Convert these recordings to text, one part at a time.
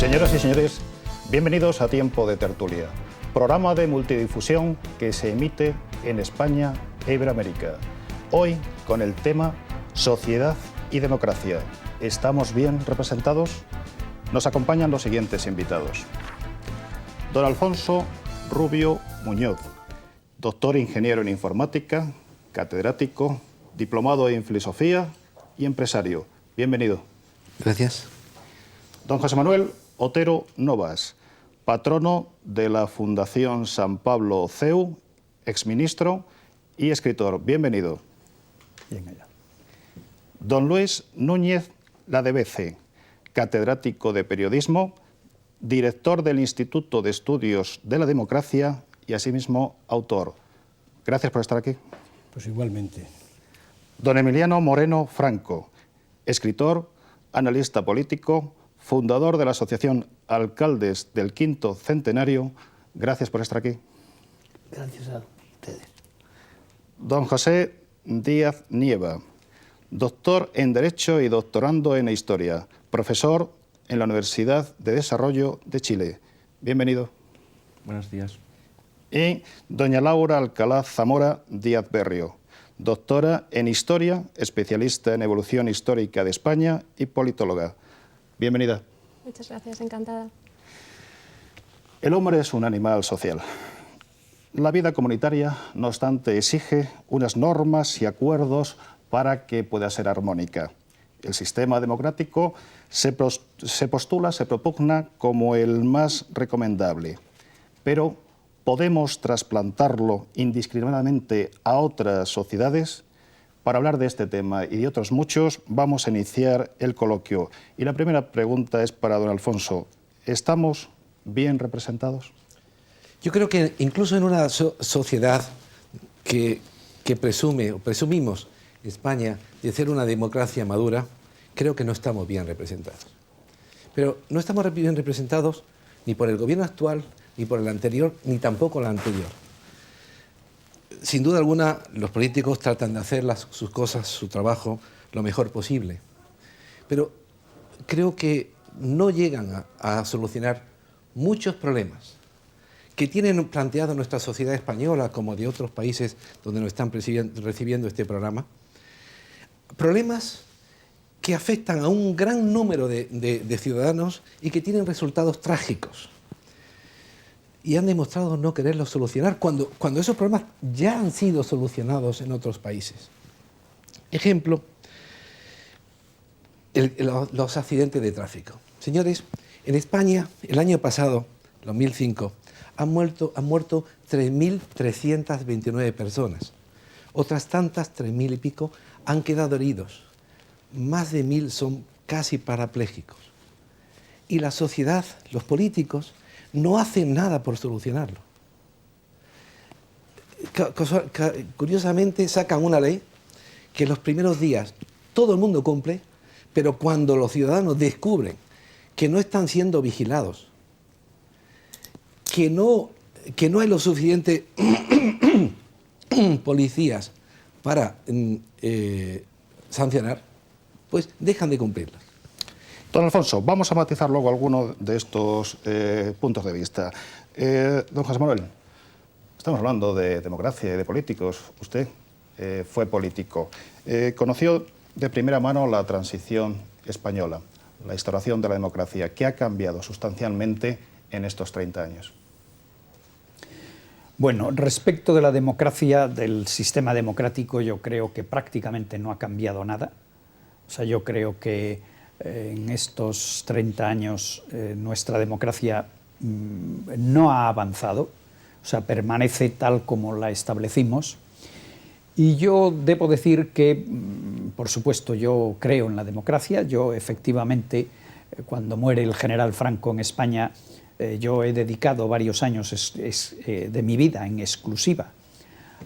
Señoras y señores, bienvenidos a Tiempo de Tertulia, programa de multidifusión que se emite en España e Iberoamérica. Hoy con el tema Sociedad y Democracia. ¿Estamos bien representados? Nos acompañan los siguientes invitados. Don Alfonso Rubio Muñoz, doctor ingeniero en informática, catedrático, diplomado en filosofía y empresario. Bienvenido. Gracias. Don José Manuel Otero Novas, patrono de la Fundación San Pablo CEU, exministro y escritor. Bienvenido. Bien allá. Don Luis Núñez Ladevece, catedrático de periodismo, director del Instituto de Estudios de la Democracia y asimismo autor. Gracias por estar aquí. Pues igualmente. Don Emiliano Moreno Franco, escritor, analista político, fundador de la Asociación Alcaldes del Quinto Centenario. Gracias por estar aquí. Gracias a ustedes. Don José Díaz Nieva, doctor en Derecho y doctorando en Historia, profesor en la Universidad de Desarrollo de Chile. Bienvenido. Buenos días. Y doña Laura Alcalá Zamora Díaz Berrio, doctora en Historia, especialista en evolución histórica de España y politóloga. Bienvenida. Muchas gracias, encantada. El hombre es un animal social. La vida comunitaria, no obstante, exige unas normas y acuerdos para que pueda ser armónica. El sistema democrático se postula, se propugna como el más recomendable, pero ¿podemos trasplantarlo indiscriminadamente a otras sociedades? Para hablar de este tema y de otros muchos, vamos a iniciar el coloquio. Y la primera pregunta es para don Alfonso. ¿Estamos bien representados? Yo creo que incluso en una sociedad que presume o presumimos España de ser una democracia madura, creo que no estamos bien representados. Pero no estamos bien representados ni por el gobierno actual, ni por el anterior, ni tampoco el anterior. Sin duda alguna, los políticos tratan de hacer sus cosas, su trabajo, lo mejor posible. Pero creo que no llegan a solucionar muchos problemas que tienen planteado nuestra sociedad española, como de otros países donde nos están recibiendo este programa. Problemas que afectan a un gran número de ciudadanos y que tienen resultados trágicos. Y han demostrado no quererlos solucionar cuando esos problemas ya han sido solucionados en otros países. Ejemplo, los accidentes de tráfico. Señores, en España, el año pasado, 2005, han muerto 3.329 personas. Otras tantas, 3.000 y pico, han quedado heridos. Más de 1.000 son casi parapléjicos. Y la sociedad, los políticos, no hacen nada por solucionarlo. Curiosamente sacan una ley que los primeros días todo el mundo cumple, pero cuando los ciudadanos descubren que no están siendo vigilados, que no hay lo suficiente policías para sancionar, pues dejan de cumplirlas. Don Alfonso, vamos a matizar luego algunos de estos puntos de vista. Don José Manuel, estamos hablando de democracia y de políticos. Usted fue político. Conoció de primera mano la transición española, la instauración de la democracia. ¿Qué ha cambiado sustancialmente en estos 30 años? Bueno, respecto de la democracia, del sistema democrático, yo creo que prácticamente no ha cambiado nada. O sea, yo creo que en estos 30 años nuestra democracia no ha avanzado, o sea, permanece tal como la establecimos. Y yo debo decir que, por supuesto, yo creo en la democracia. Yo, efectivamente, cuando muere el general Franco en España, yo he dedicado varios años de mi vida en exclusiva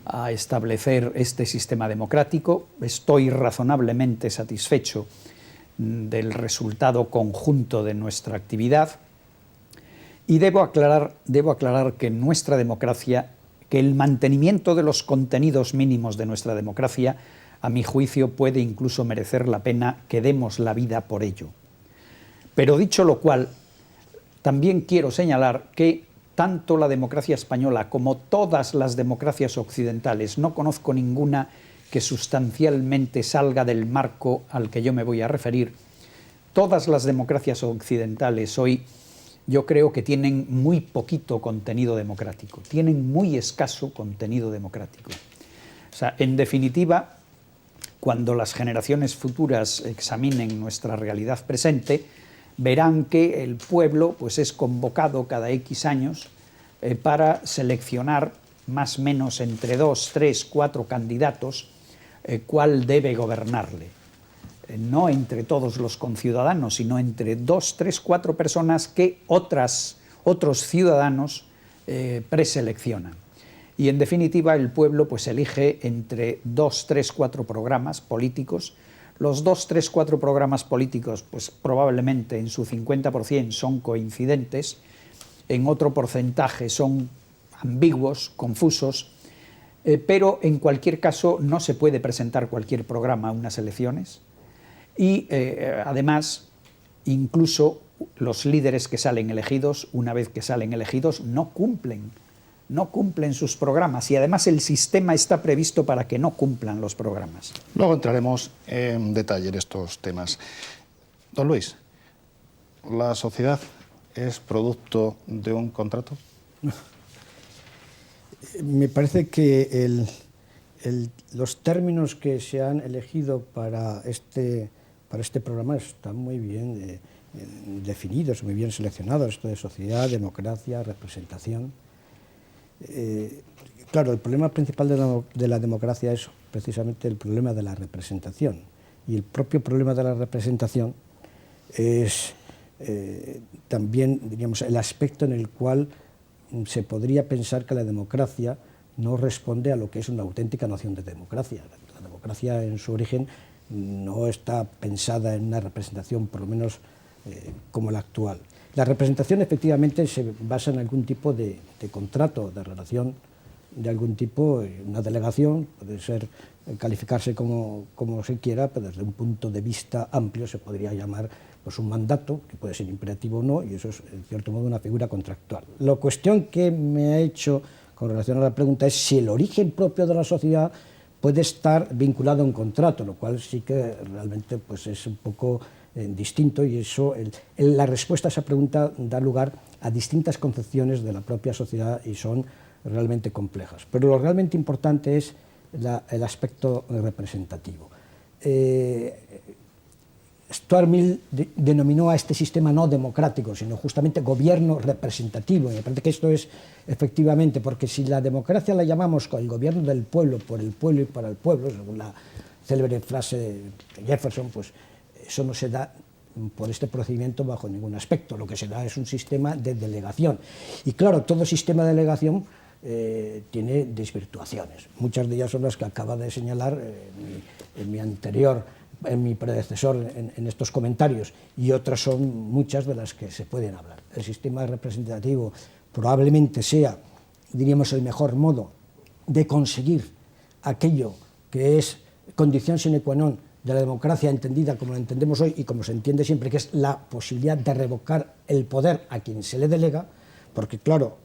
a establecer este sistema democrático. Estoy razonablemente satisfecho del resultado conjunto de nuestra actividad y debo aclarar que nuestra democracia, que el mantenimiento de los contenidos mínimos de nuestra democracia, a mi juicio, puede incluso merecer la pena que demos la vida por ello. Pero dicho lo cual, También quiero señalar que tanto la democracia española como todas las democracias occidentales, no conozco ninguna que sustancialmente salga del marco al que yo me voy a referir, todas las democracias occidentales hoy yo creo que tienen muy poquito contenido democrático, tienen muy escaso contenido democrático. O sea, en definitiva, cuando las generaciones futuras examinen nuestra realidad presente, verán que el pueblo pues, es convocado cada X años para seleccionar más o menos entre 2, 3, 4 candidatos cuál debe gobernarle. No entre todos los conciudadanos, sino entre 2, 3, 4 personas que otros ciudadanos preseleccionan. Y en definitiva el pueblo pues, elige entre 2, 3, 4 programas políticos. Los 2, 3, 4 programas políticos pues, probablemente en su 50% son coincidentes, en otro porcentaje son ambiguos, confusos, pero en cualquier caso no se puede presentar cualquier programa a unas elecciones y además incluso los líderes que salen elegidos, una vez que salen elegidos, no cumplen sus programas y además el sistema está previsto para que no cumplan los programas. Luego entraremos en detalle en estos temas. Don Luis, ¿la sociedad es producto de un contrato? Me parece que los términos que se han elegido para este programa están muy bien definidos, muy bien seleccionados, esto de sociedad, democracia, representación. Claro, el problema principal de la democracia es precisamente el problema de la representación, y el propio problema de la representación es también, diríamos, el aspecto en el cual se podría pensar que la democracia no responde a lo que es una auténtica noción de democracia. La democracia en su origen no está pensada en una representación, por lo menos como la actual. La representación efectivamente se basa en algún tipo de contrato, de relación de algún tipo, una delegación, puede ser calificarse como se quiera, pero desde un punto de vista amplio se podría llamar pues, un mandato, que puede ser imperativo o no, y eso es en cierto modo una figura contractual. La cuestión que me ha hecho con relación a la pregunta es si el origen propio de la sociedad puede estar vinculado a un contrato, lo cual sí que realmente pues, es un poco distinto, y eso, la respuesta a esa pregunta da lugar a distintas concepciones de la propia sociedad y son realmente complejas. Pero lo realmente importante es el aspecto representativo. Stuart Mill denominó a este sistema no democrático, sino justamente gobierno representativo, y me parece que esto es efectivamente, porque si la democracia la llamamos el gobierno del pueblo, por el pueblo y para el pueblo, según la célebre frase de Jefferson, pues eso no se da por este procedimiento bajo ningún aspecto. Lo que se da es un sistema de delegación. Y claro, todo sistema de delegación tiene desvirtuaciones. Muchas de ellas son las que acaba de señalar mi predecesor en estos comentarios, y otras son muchas de las que se pueden hablar. El sistema representativo probablemente sea, diríamos, el mejor modo de conseguir aquello que es condición sine qua non de la democracia entendida como la entendemos hoy y como se entiende siempre, que es la posibilidad de revocar el poder a quien se le delega, porque claro,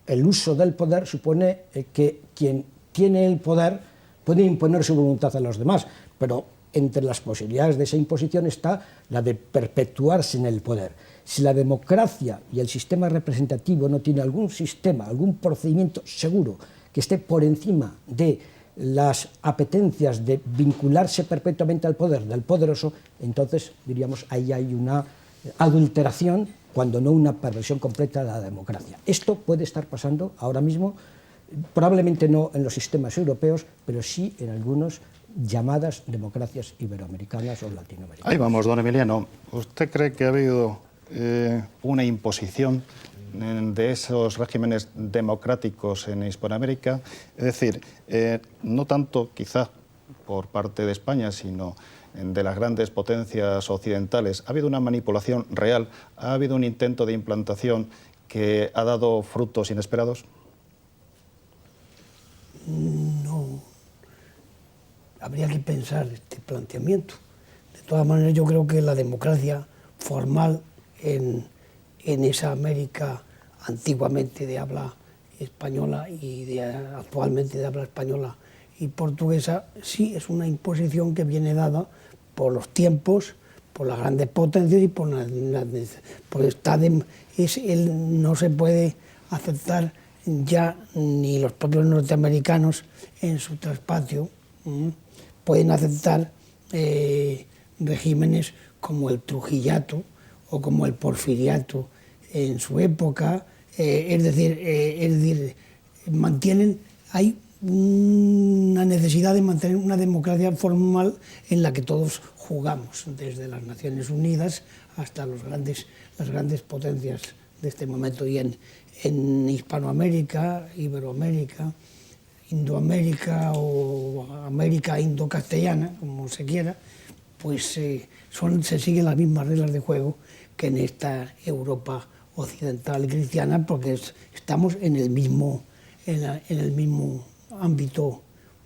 el uso del poder supone que quien tiene el poder puede imponer su voluntad a los demás, pero entre las posibilidades de esa imposición está la de perpetuarse en el poder. Si la democracia y el sistema representativo no tiene algún sistema, algún procedimiento seguro que esté por encima de las apetencias de vincularse perpetuamente al poder del poderoso, entonces diríamos ahí hay una adulteración, cuando no una perversión completa de la democracia. Esto puede estar pasando ahora mismo, probablemente no en los sistemas europeos, pero sí en algunas llamadas democracias iberoamericanas o latinoamericanas. Ahí vamos, don Emiliano. ¿Usted cree que ha habido una imposición de esos regímenes democráticos en Hispanoamérica? Es decir, no tanto quizá por parte de España, sino de las grandes potencias occidentales. ¿Ha habido una manipulación real? ¿Ha habido un intento de implantación que ha dado frutos inesperados? No. Habría que pensar este planteamiento. De todas maneras, yo creo que la democracia formal en en esa América antiguamente de habla española y actualmente de habla española y portuguesa, sí es una imposición que viene dada por los tiempos, por las grandes potencias y por no se puede aceptar ya ni los propios norteamericanos en su traspatio pueden aceptar regímenes como el trujillato o como el porfiriato en su época, es decir, hay una necesidad de mantener una democracia formal en la que todos jugamos, desde las Naciones Unidas hasta las grandes potencias de este momento. Y en Hispanoamérica, Iberoamérica, Indoamérica o América indocastellana, como se quiera, pues se siguen las mismas reglas de juego que en esta Europa occidental y cristiana, porque estamos en el mismo ámbito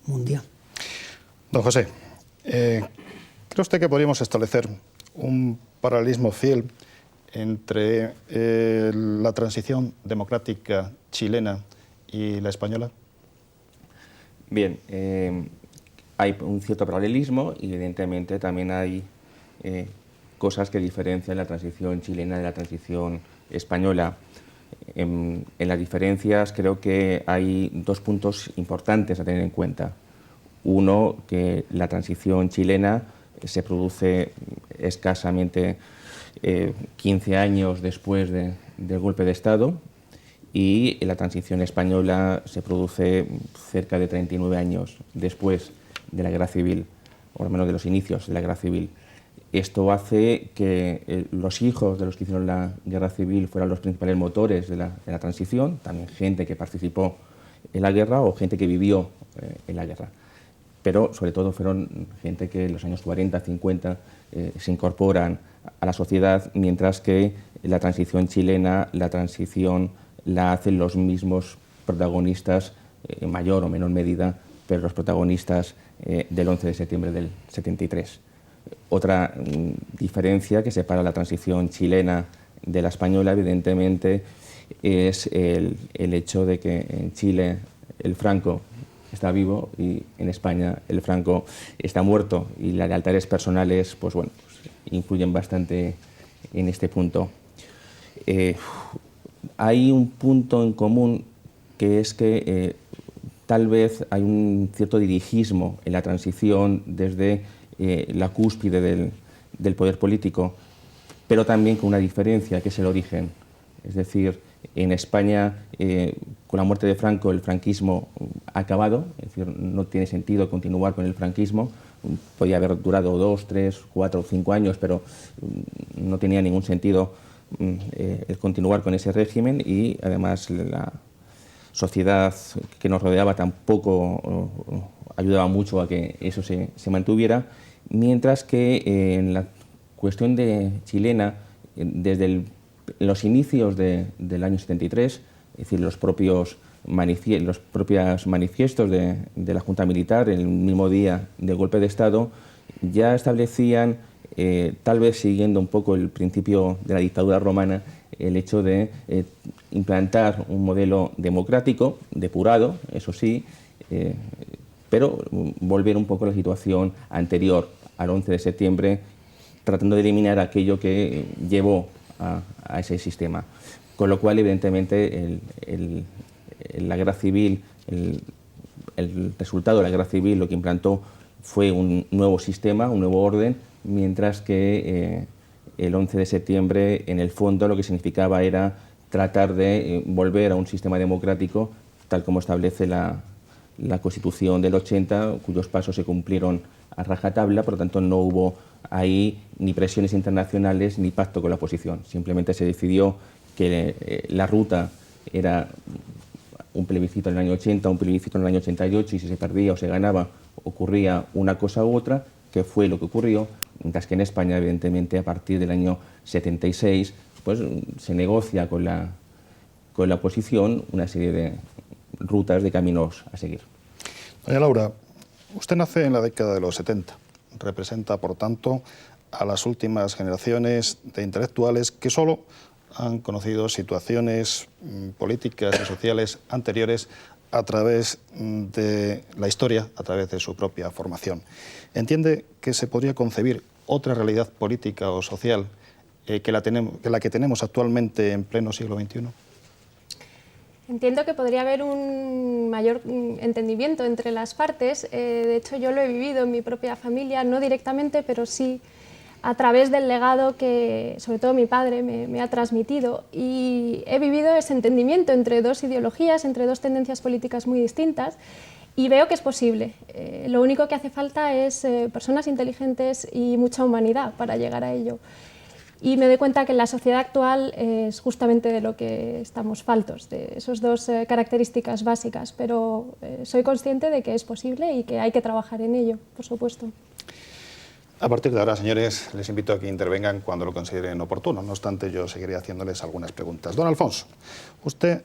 mundial. Don José, ¿cree usted que podríamos establecer un paralelismo fiel entre la transición democrática chilena y la española? Bien, hay un cierto paralelismo y evidentemente también hay cosas que diferencian la transición chilena de la transición española. En las diferencias creo que hay dos puntos importantes a tener en cuenta. Uno, que la transición chilena se produce escasamente 15 años después del golpe de Estado, y la transición española se produce cerca de 39 años después de la Guerra Civil, o al menos de los inicios de la Guerra Civil. Esto hace que los hijos de los que hicieron la Guerra Civil fueran los principales motores de la transición, también gente que participó en la guerra o gente que vivió en la guerra. Pero sobre todo fueron gente que en los años 40, 50 se incorporan a la sociedad, mientras que la transición chilena, la transición la hacen los mismos protagonistas, en mayor o menor medida, pero los protagonistas del 11 de septiembre del 73. Otra diferencia que separa la transición chilena de la española, evidentemente, es el hecho de que en Chile el Franco está vivo y en España el Franco está muerto, y las lealtades personales pues influyen bastante en este punto. Hay un punto en común, que es que tal vez hay un cierto dirigismo en la transición desde la cúspide del poder político, pero también con una diferencia, que es el origen. Es decir, en España, con la muerte de Franco, el franquismo ha acabado, es decir, no tiene sentido continuar con el franquismo. Podía haber durado 2, 3, 4 o 5 años, pero no tenía ningún sentido el continuar con ese régimen, y además la sociedad que nos rodeaba tampoco ayudaba mucho a que eso se mantuviera, mientras que en la cuestión chilena, desde los inicios del año 73, es decir, los propios manifiestos de la Junta Militar, el mismo día del golpe de Estado, ya establecían, tal vez siguiendo un poco el principio de la dictadura romana, el hecho de implantar un modelo democrático, depurado, eso sí, pero volver un poco a la situación anterior al 11 de septiembre, tratando de eliminar aquello que llevó a ese sistema. Con lo cual, evidentemente, la guerra civil, el resultado de la guerra civil lo que implantó fue un nuevo sistema, un nuevo orden, mientras que el 11 de septiembre, en el fondo, lo que significaba era tratar de volver a un sistema democrático, tal como establece la Constitución del 80, cuyos pasos se cumplieron a rajatabla. Por lo tanto, no hubo ahí ni presiones internacionales ni pacto con la oposición. Simplemente se decidió que la ruta era un plebiscito en el año 80, un plebiscito en el año 88, y si se perdía o se ganaba, ocurría una cosa u otra, que fue lo que ocurrió, mientras que en España, evidentemente, a partir del año 76, pues se negocia con la oposición una serie de rutas, de caminos a seguir. Doña Laura, usted nace en la década de los 70. Representa, por tanto, a las últimas generaciones de intelectuales que solo han conocido situaciones políticas y sociales anteriores a través de la historia, a través de su propia formación. ¿Entiende que se podría concebir otra realidad política o social que la que tenemos actualmente en pleno siglo XXI? Entiendo que podría haber un mayor entendimiento entre las partes. De hecho, yo lo he vivido en mi propia familia, no directamente, pero sí a través del legado que, sobre todo, mi padre me ha transmitido. Y he vivido ese entendimiento entre dos ideologías, entre dos tendencias políticas muy distintas, y veo que es posible. Lo único que hace falta es personas inteligentes y mucha humanidad para llegar a ello. Y me doy cuenta que en la sociedad actual es justamente de lo que estamos faltos, de esas dos características básicas, pero soy consciente de que es posible y que hay que trabajar en ello, por supuesto. A partir de ahora, señores, les invito a que intervengan cuando lo consideren oportuno. No obstante, yo seguiré haciéndoles algunas preguntas. Don Alfonso, usted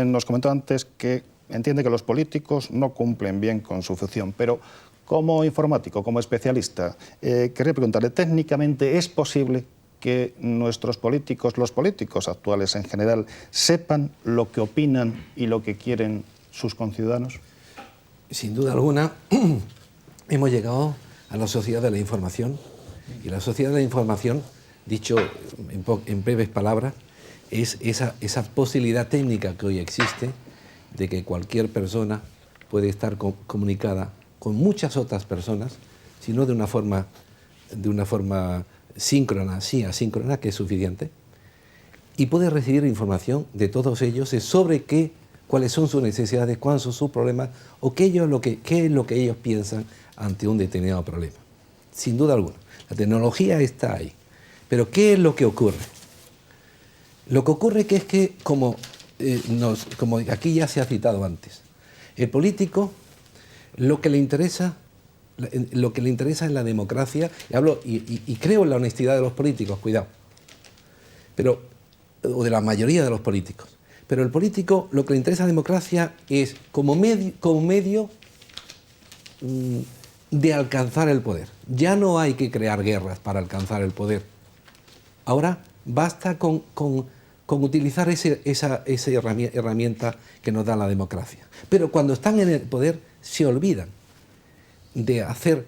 nos comentó antes que entiende que los políticos no cumplen bien con su función, pero como informático, como especialista, quería preguntarle, ¿técnicamente es posible que nuestros políticos, los políticos actuales en general, sepan lo que opinan y lo que quieren sus conciudadanos? Sin duda alguna, hemos llegado a la sociedad de la información, y la sociedad de la información, dicho en breves palabras, es esa posibilidad técnica que hoy existe de que cualquier persona puede estar comunicada con muchas otras personas, sino de una forma síncrona, sí, asíncrona, que es suficiente, y puede recibir información de todos ellos sobre cuáles son sus necesidades, cuáles son sus problemas, o qué es lo que ellos piensan ante un determinado problema. Sin duda alguna, la tecnología está ahí. Pero ¿qué es lo que ocurre? Lo que ocurre es que, como aquí ya se ha citado antes, el político lo que le interesa en la democracia, y creo en la honestidad de los políticos, cuidado, o de la mayoría de los políticos, pero el político lo que le interesa a la democracia es como medio de alcanzar el poder. Ya no hay que crear guerras para alcanzar el poder. Ahora basta con utilizar esa herramienta que nos da la democracia. Pero cuando están en el poder se olvidan de hacer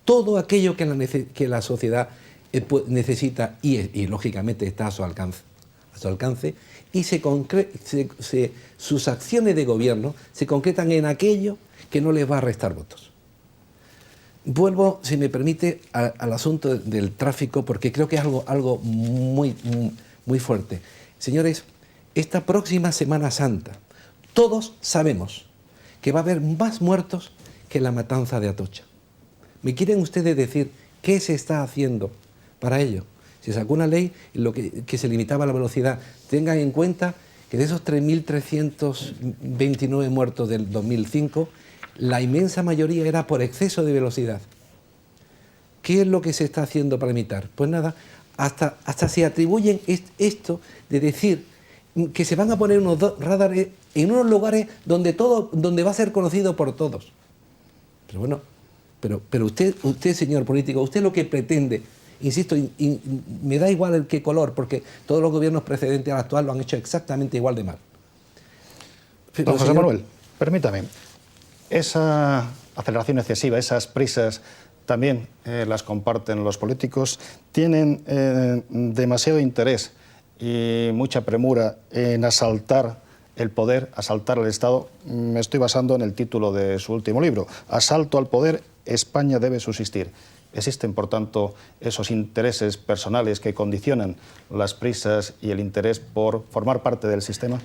todo aquello que la sociedad necesita y lógicamente está a su alcance, y sus acciones de gobierno se concretan en aquello que no les va a restar votos. Vuelvo, si me permite, al asunto del tráfico, porque creo que es algo muy, muy fuerte. Señores, esta próxima Semana Santa, todos sabemos que va a haber más muertos que la matanza de Atocha. ¿Me quieren ustedes decir qué se está haciendo para ello? Se sacó una ley que se limitaba la velocidad. Tengan en cuenta que de esos 3.329 muertos del 2005, la inmensa mayoría era por exceso de velocidad. ¿Qué es lo que se está haciendo para limitar? Pues nada, hasta se atribuyen esto de decir que se van a poner unos radares en unos lugares donde va a ser conocido por todos. Pero bueno, pero usted, señor político, usted lo que pretende, insisto, me da igual el qué color, porque todos los gobiernos precedentes al actual lo han hecho exactamente igual de mal. Don José Manuel, permítame, esa aceleración excesiva, esas prisas, también las comparten los políticos, tienen demasiado interés y mucha premura en asaltar el poder, asaltar al Estado. Me estoy basando en el título de su último libro, Asalto al poder, España debe subsistir. ¿Existen, por tanto, esos intereses personales que condicionan las prisas y el interés por formar parte del sistema?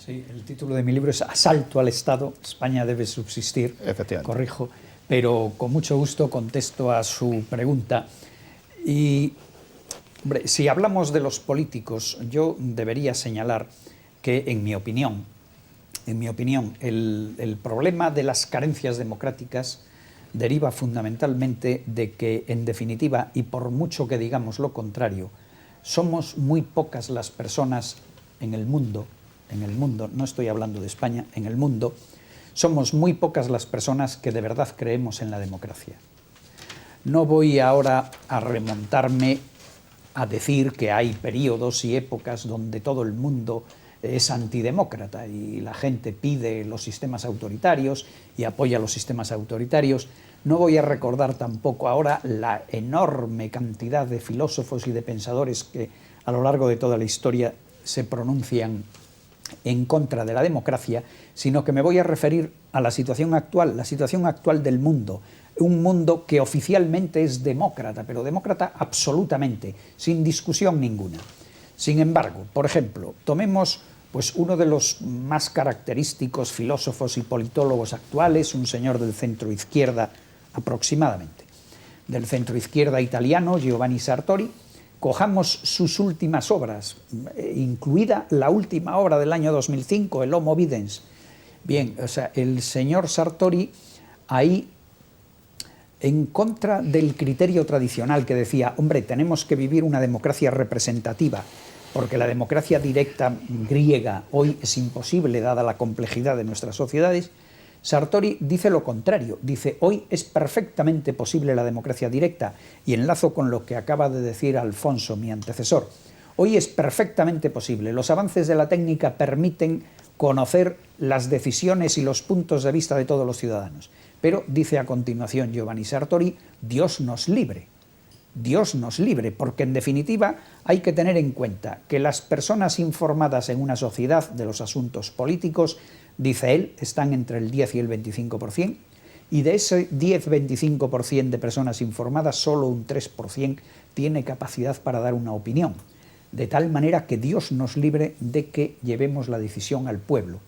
Sí, el título de mi libro es Asalto al Estado, España debe subsistir. Efectivamente. Corrijo, pero con mucho gusto contesto a su pregunta. Y, hombre, si hablamos de los políticos, yo debería señalar que, en mi opinión, el problema de las carencias democráticas deriva fundamentalmente de que, en definitiva, y por mucho que digamos lo contrario, somos muy pocas las personas en el mundo, no estoy hablando de España, en el mundo, somos muy pocas las personas que de verdad creemos en la democracia. No voy ahora a remontarme a decir que hay periodos y épocas donde todo el mundo es antidemócrata y la gente pide los sistemas autoritarios y apoya los sistemas autoritarios. No voy a recordar tampoco ahora la enorme cantidad de filósofos y de pensadores que a lo largo de toda la historia se pronuncian en contra de la democracia, sino que me voy a referir a la situación actual del mundo. Un mundo que oficialmente es demócrata, pero demócrata absolutamente, sin discusión ninguna. Sin embargo, por ejemplo, tomemos pues uno de los más característicos filósofos y politólogos actuales, un señor del centro-izquierda aproximadamente, del centro-izquierda italiano, Giovanni Sartori. Cojamos sus últimas obras, incluida la última obra del año 2005, el Homo Videns. Bien, o sea, el señor Sartori ahí, en contra del criterio tradicional que decía, hombre, tenemos que vivir una democracia representativa, porque la democracia directa griega hoy es imposible dada la complejidad de nuestras sociedades, Sartori dice lo contrario, dice hoy es perfectamente posible la democracia directa, y enlazo con lo que acaba de decir Alfonso, mi antecesor. Hoy es perfectamente posible, los avances de la técnica permiten conocer las decisiones y los puntos de vista de todos los ciudadanos. Pero, dice a continuación Giovanni Sartori, Dios nos libre, porque en definitiva hay que tener en cuenta que las personas informadas en una sociedad de los asuntos políticos, dice él, están entre el 10 y el 25%, y de ese 10-25% de personas informadas, solo un 3% tiene capacidad para dar una opinión, de tal manera que Dios nos libre de que llevemos la decisión al pueblo,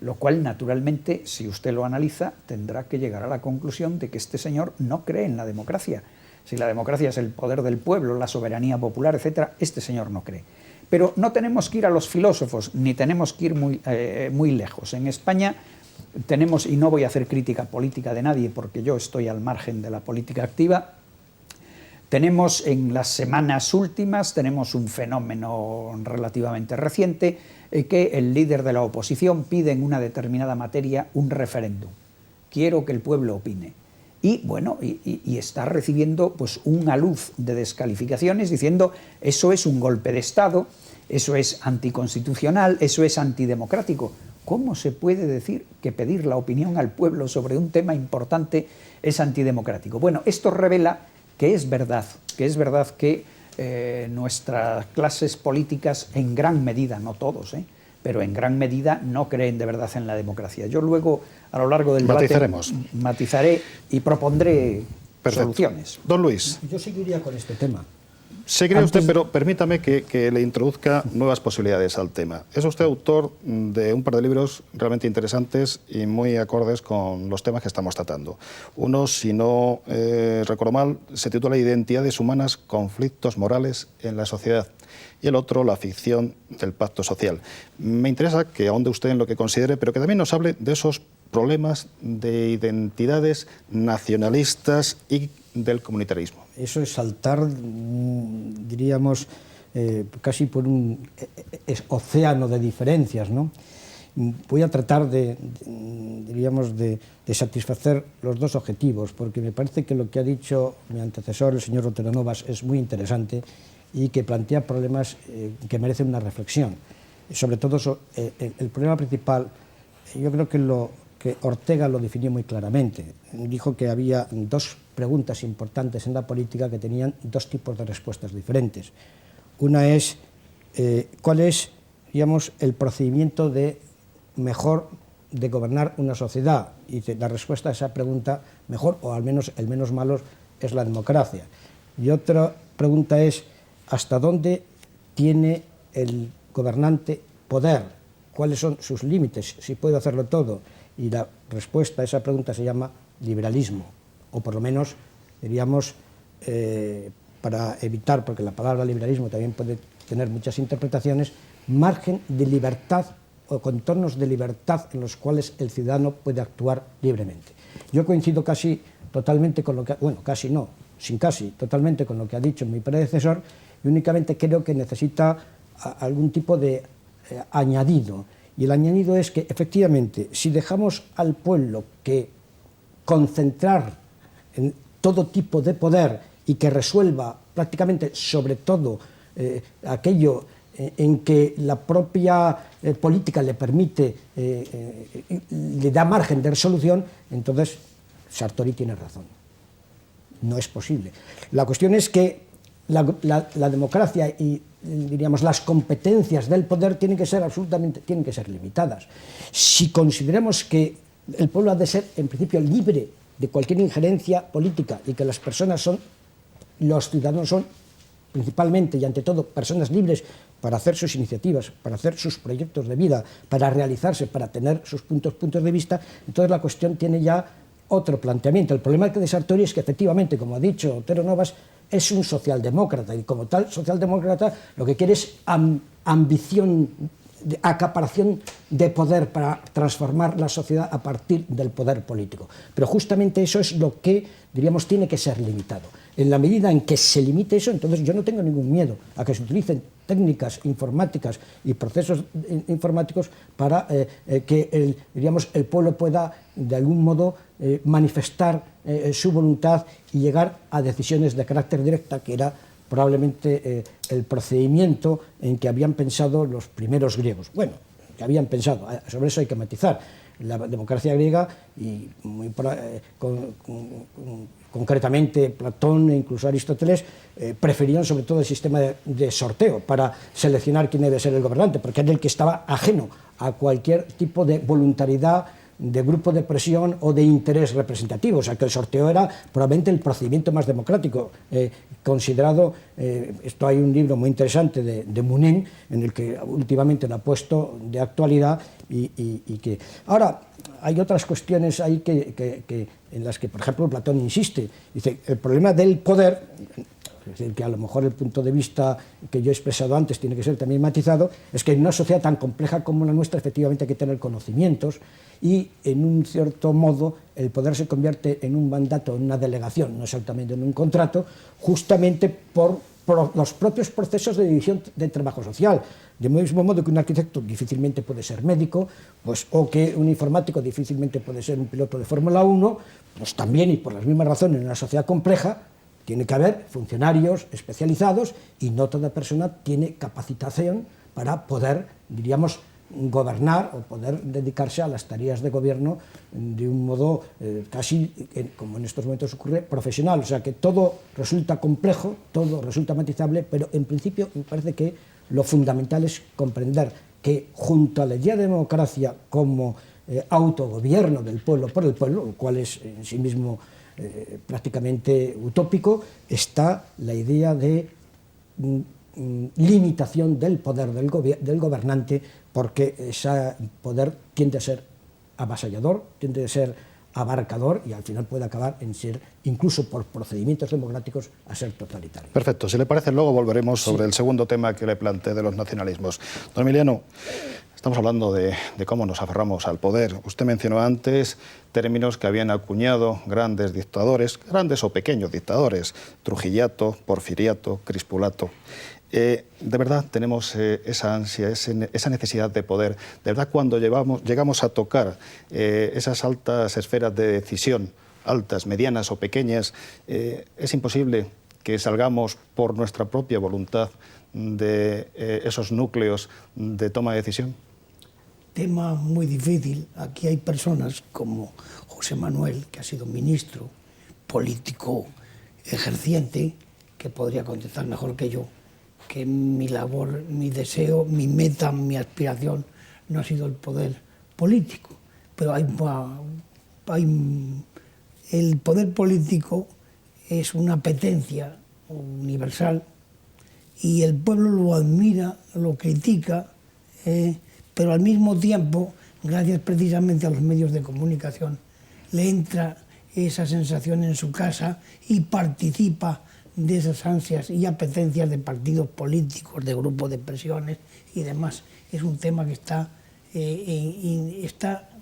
lo cual naturalmente, si usted lo analiza, tendrá que llegar a la conclusión de que este señor no cree en la democracia. Si la democracia es el poder del pueblo, la soberanía popular, etc., este señor no cree. Pero no tenemos que ir a los filósofos, ni tenemos que ir muy lejos. En España tenemos, y no voy a hacer crítica política de nadie porque yo estoy al margen de la política activa, tenemos en las semanas últimas, tenemos un fenómeno relativamente reciente, que el líder de la oposición pide en una determinada materia un referéndum. Quiero que el pueblo opine. Y bueno, y está recibiendo pues una luz de descalificaciones diciendo eso es un golpe de Estado, eso es anticonstitucional, eso es antidemocrático. ¿Cómo se puede decir que pedir la opinión al pueblo sobre un tema importante es antidemocrático? Bueno, esto revela que es verdad que nuestras clases políticas en gran medida, no todos, pero en gran medida no creen de verdad en la democracia. Yo luego, a lo largo del debate, matizaré y propondré soluciones. Don Luis. Yo seguiría con este tema. Seguiré usted, pero permítame que le introduzca nuevas posibilidades al tema. Es usted autor de un par de libros realmente interesantes y muy acordes con los temas que estamos tratando. Uno, si no recuerdo mal, se titula Identidades humanas, conflictos morales en la sociedad. Y el otro, La ficción del pacto social. Me interesa que ahonde usted en lo que considere, pero que también nos hable de esos problemas de identidades nacionalistas y del comunitarismo. Eso es saltar, diríamos, casi por un océano de diferencias, ¿no? Voy a tratar diríamos, de satisfacer los dos objetivos, porque me parece que lo que ha dicho mi antecesor, el señor Otero Novas, es muy interesante y que plantea problemas que merecen una reflexión. Sobre todo, el problema principal, yo creo que Ortega lo definió muy claramente. Dijo que había dos preguntas importantes en la política que tenían dos tipos de respuestas diferentes. Una es, ¿cuál es, digamos, el procedimiento mejor de gobernar una sociedad? Y la respuesta a esa pregunta, mejor o al menos el menos malo, es la democracia. Y otra pregunta es, ¿hasta dónde tiene el gobernante poder? ¿Cuáles son sus límites? Si puede hacerlo todo. Y la respuesta a esa pregunta se llama liberalismo, o por lo menos, diríamos, para evitar, porque la palabra liberalismo también puede tener muchas interpretaciones, margen de libertad o contornos de libertad en los cuales el ciudadano puede actuar libremente. Yo coincido casi totalmente con lo que, bueno, casi no, sin casi, totalmente con lo que ha dicho mi predecesor, y únicamente creo que necesita algún tipo de añadido. Y el añadido es que, efectivamente, si dejamos al pueblo que concentrar en todo tipo de poder y que resuelva prácticamente sobre todo aquello en que la propia política le permite, le da margen de resolución, entonces Sartori tiene razón. No es posible. La cuestión es que la democracia y, diríamos, las competencias del poder tienen que ser limitadas. Si consideramos que el pueblo ha de ser, en principio, libre de cualquier injerencia política y que las personas los ciudadanos son principalmente y ante todo personas libres para hacer sus iniciativas, para hacer sus proyectos de vida, para realizarse, para tener sus puntos de vista, entonces la cuestión tiene ya otro planteamiento. El problema de Sartori es que efectivamente, como ha dicho Otero Novas, es un socialdemócrata y como tal socialdemócrata lo que quiere es ambición, acaparación de poder para transformar la sociedad a partir del poder político. Pero justamente eso es lo que, diríamos, tiene que ser limitado. En la medida en que se limite eso, entonces yo no tengo ningún miedo a que se utilicen técnicas informáticas y procesos informáticos para que el pueblo pueda, de algún modo, manifestar su voluntad y llegar a decisiones de carácter directa, que era probablemente el procedimiento en que habían pensado los primeros griegos. Bueno, que habían pensado, sobre eso hay que matizar. La democracia griega, y concretamente Platón e incluso Aristóteles, preferían sobre todo el sistema de sorteo para seleccionar quién debe ser el gobernante, porque era el que estaba ajeno a cualquier tipo de voluntariedad, de grupo de presión o de interés representativo. O sea, que el sorteo era probablemente el procedimiento más democrático, considerado, esto hay un libro muy interesante de Mounier, en el que últimamente lo ha puesto de actualidad, y que... Ahora, hay otras cuestiones ahí en las que, por ejemplo, Platón insiste. Dice, el problema del poder, es decir, que a lo mejor el punto de vista que yo he expresado antes tiene que ser también matizado, es que en una sociedad tan compleja como la nuestra efectivamente hay que tener conocimientos y, en un cierto modo, el poder se convierte en un mandato, en una delegación, no exactamente en un contrato, justamente por los propios procesos de división de trabajo social. De mismo modo que un arquitecto difícilmente puede ser médico, pues, o que un informático difícilmente puede ser un piloto de Fórmula 1, pues también, y por las mismas razones, en una sociedad compleja, tiene que haber funcionarios especializados y no toda persona tiene capacitación para poder, diríamos, gobernar o poder dedicarse a las tareas de gobierno de un modo casi, como en estos momentos ocurre, profesional. O sea que todo resulta complejo, todo resulta matizable, pero en principio me parece que lo fundamental es comprender que junto a la idea de democracia como autogobierno del pueblo por el pueblo, lo cual es en sí mismo prácticamente utópico, está la idea de limitación del poder del gobernante, porque ese poder tiende a ser avasallador, tiende a ser abarcador y al final puede acabar en ser, incluso por procedimientos democráticos, a ser totalitario. Perfecto. Si le parece, luego volveremos sobre el segundo tema que le planteé de los nacionalismos. Don Emiliano, estamos hablando de cómo nos aferramos al poder. Usted mencionó antes términos que habían acuñado grandes dictadores, grandes o pequeños dictadores, Trujillato, Porfiriato, Crispulato. De verdad tenemos esa ansia, esa necesidad de poder. De verdad, cuando llegamos a tocar esas altas esferas de decisión, altas, medianas o pequeñas, es imposible que salgamos por nuestra propia voluntad de esos núcleos de toma de decisión. Tema muy difícil. Aquí hay personas como José Manuel, que ha sido ministro, político ejerciente, que podría contestar mejor que yo, que mi labor, mi deseo, mi meta, mi aspiración no ha sido el poder político. Pero el poder político es una apetencia universal y el pueblo lo admira, lo critica, pero al mismo tiempo, gracias precisamente a los medios de comunicación, le entra esa sensación en su casa y participa de esas ansias y apetencias de partidos políticos, de grupos de presiones y demás. Es un tema que está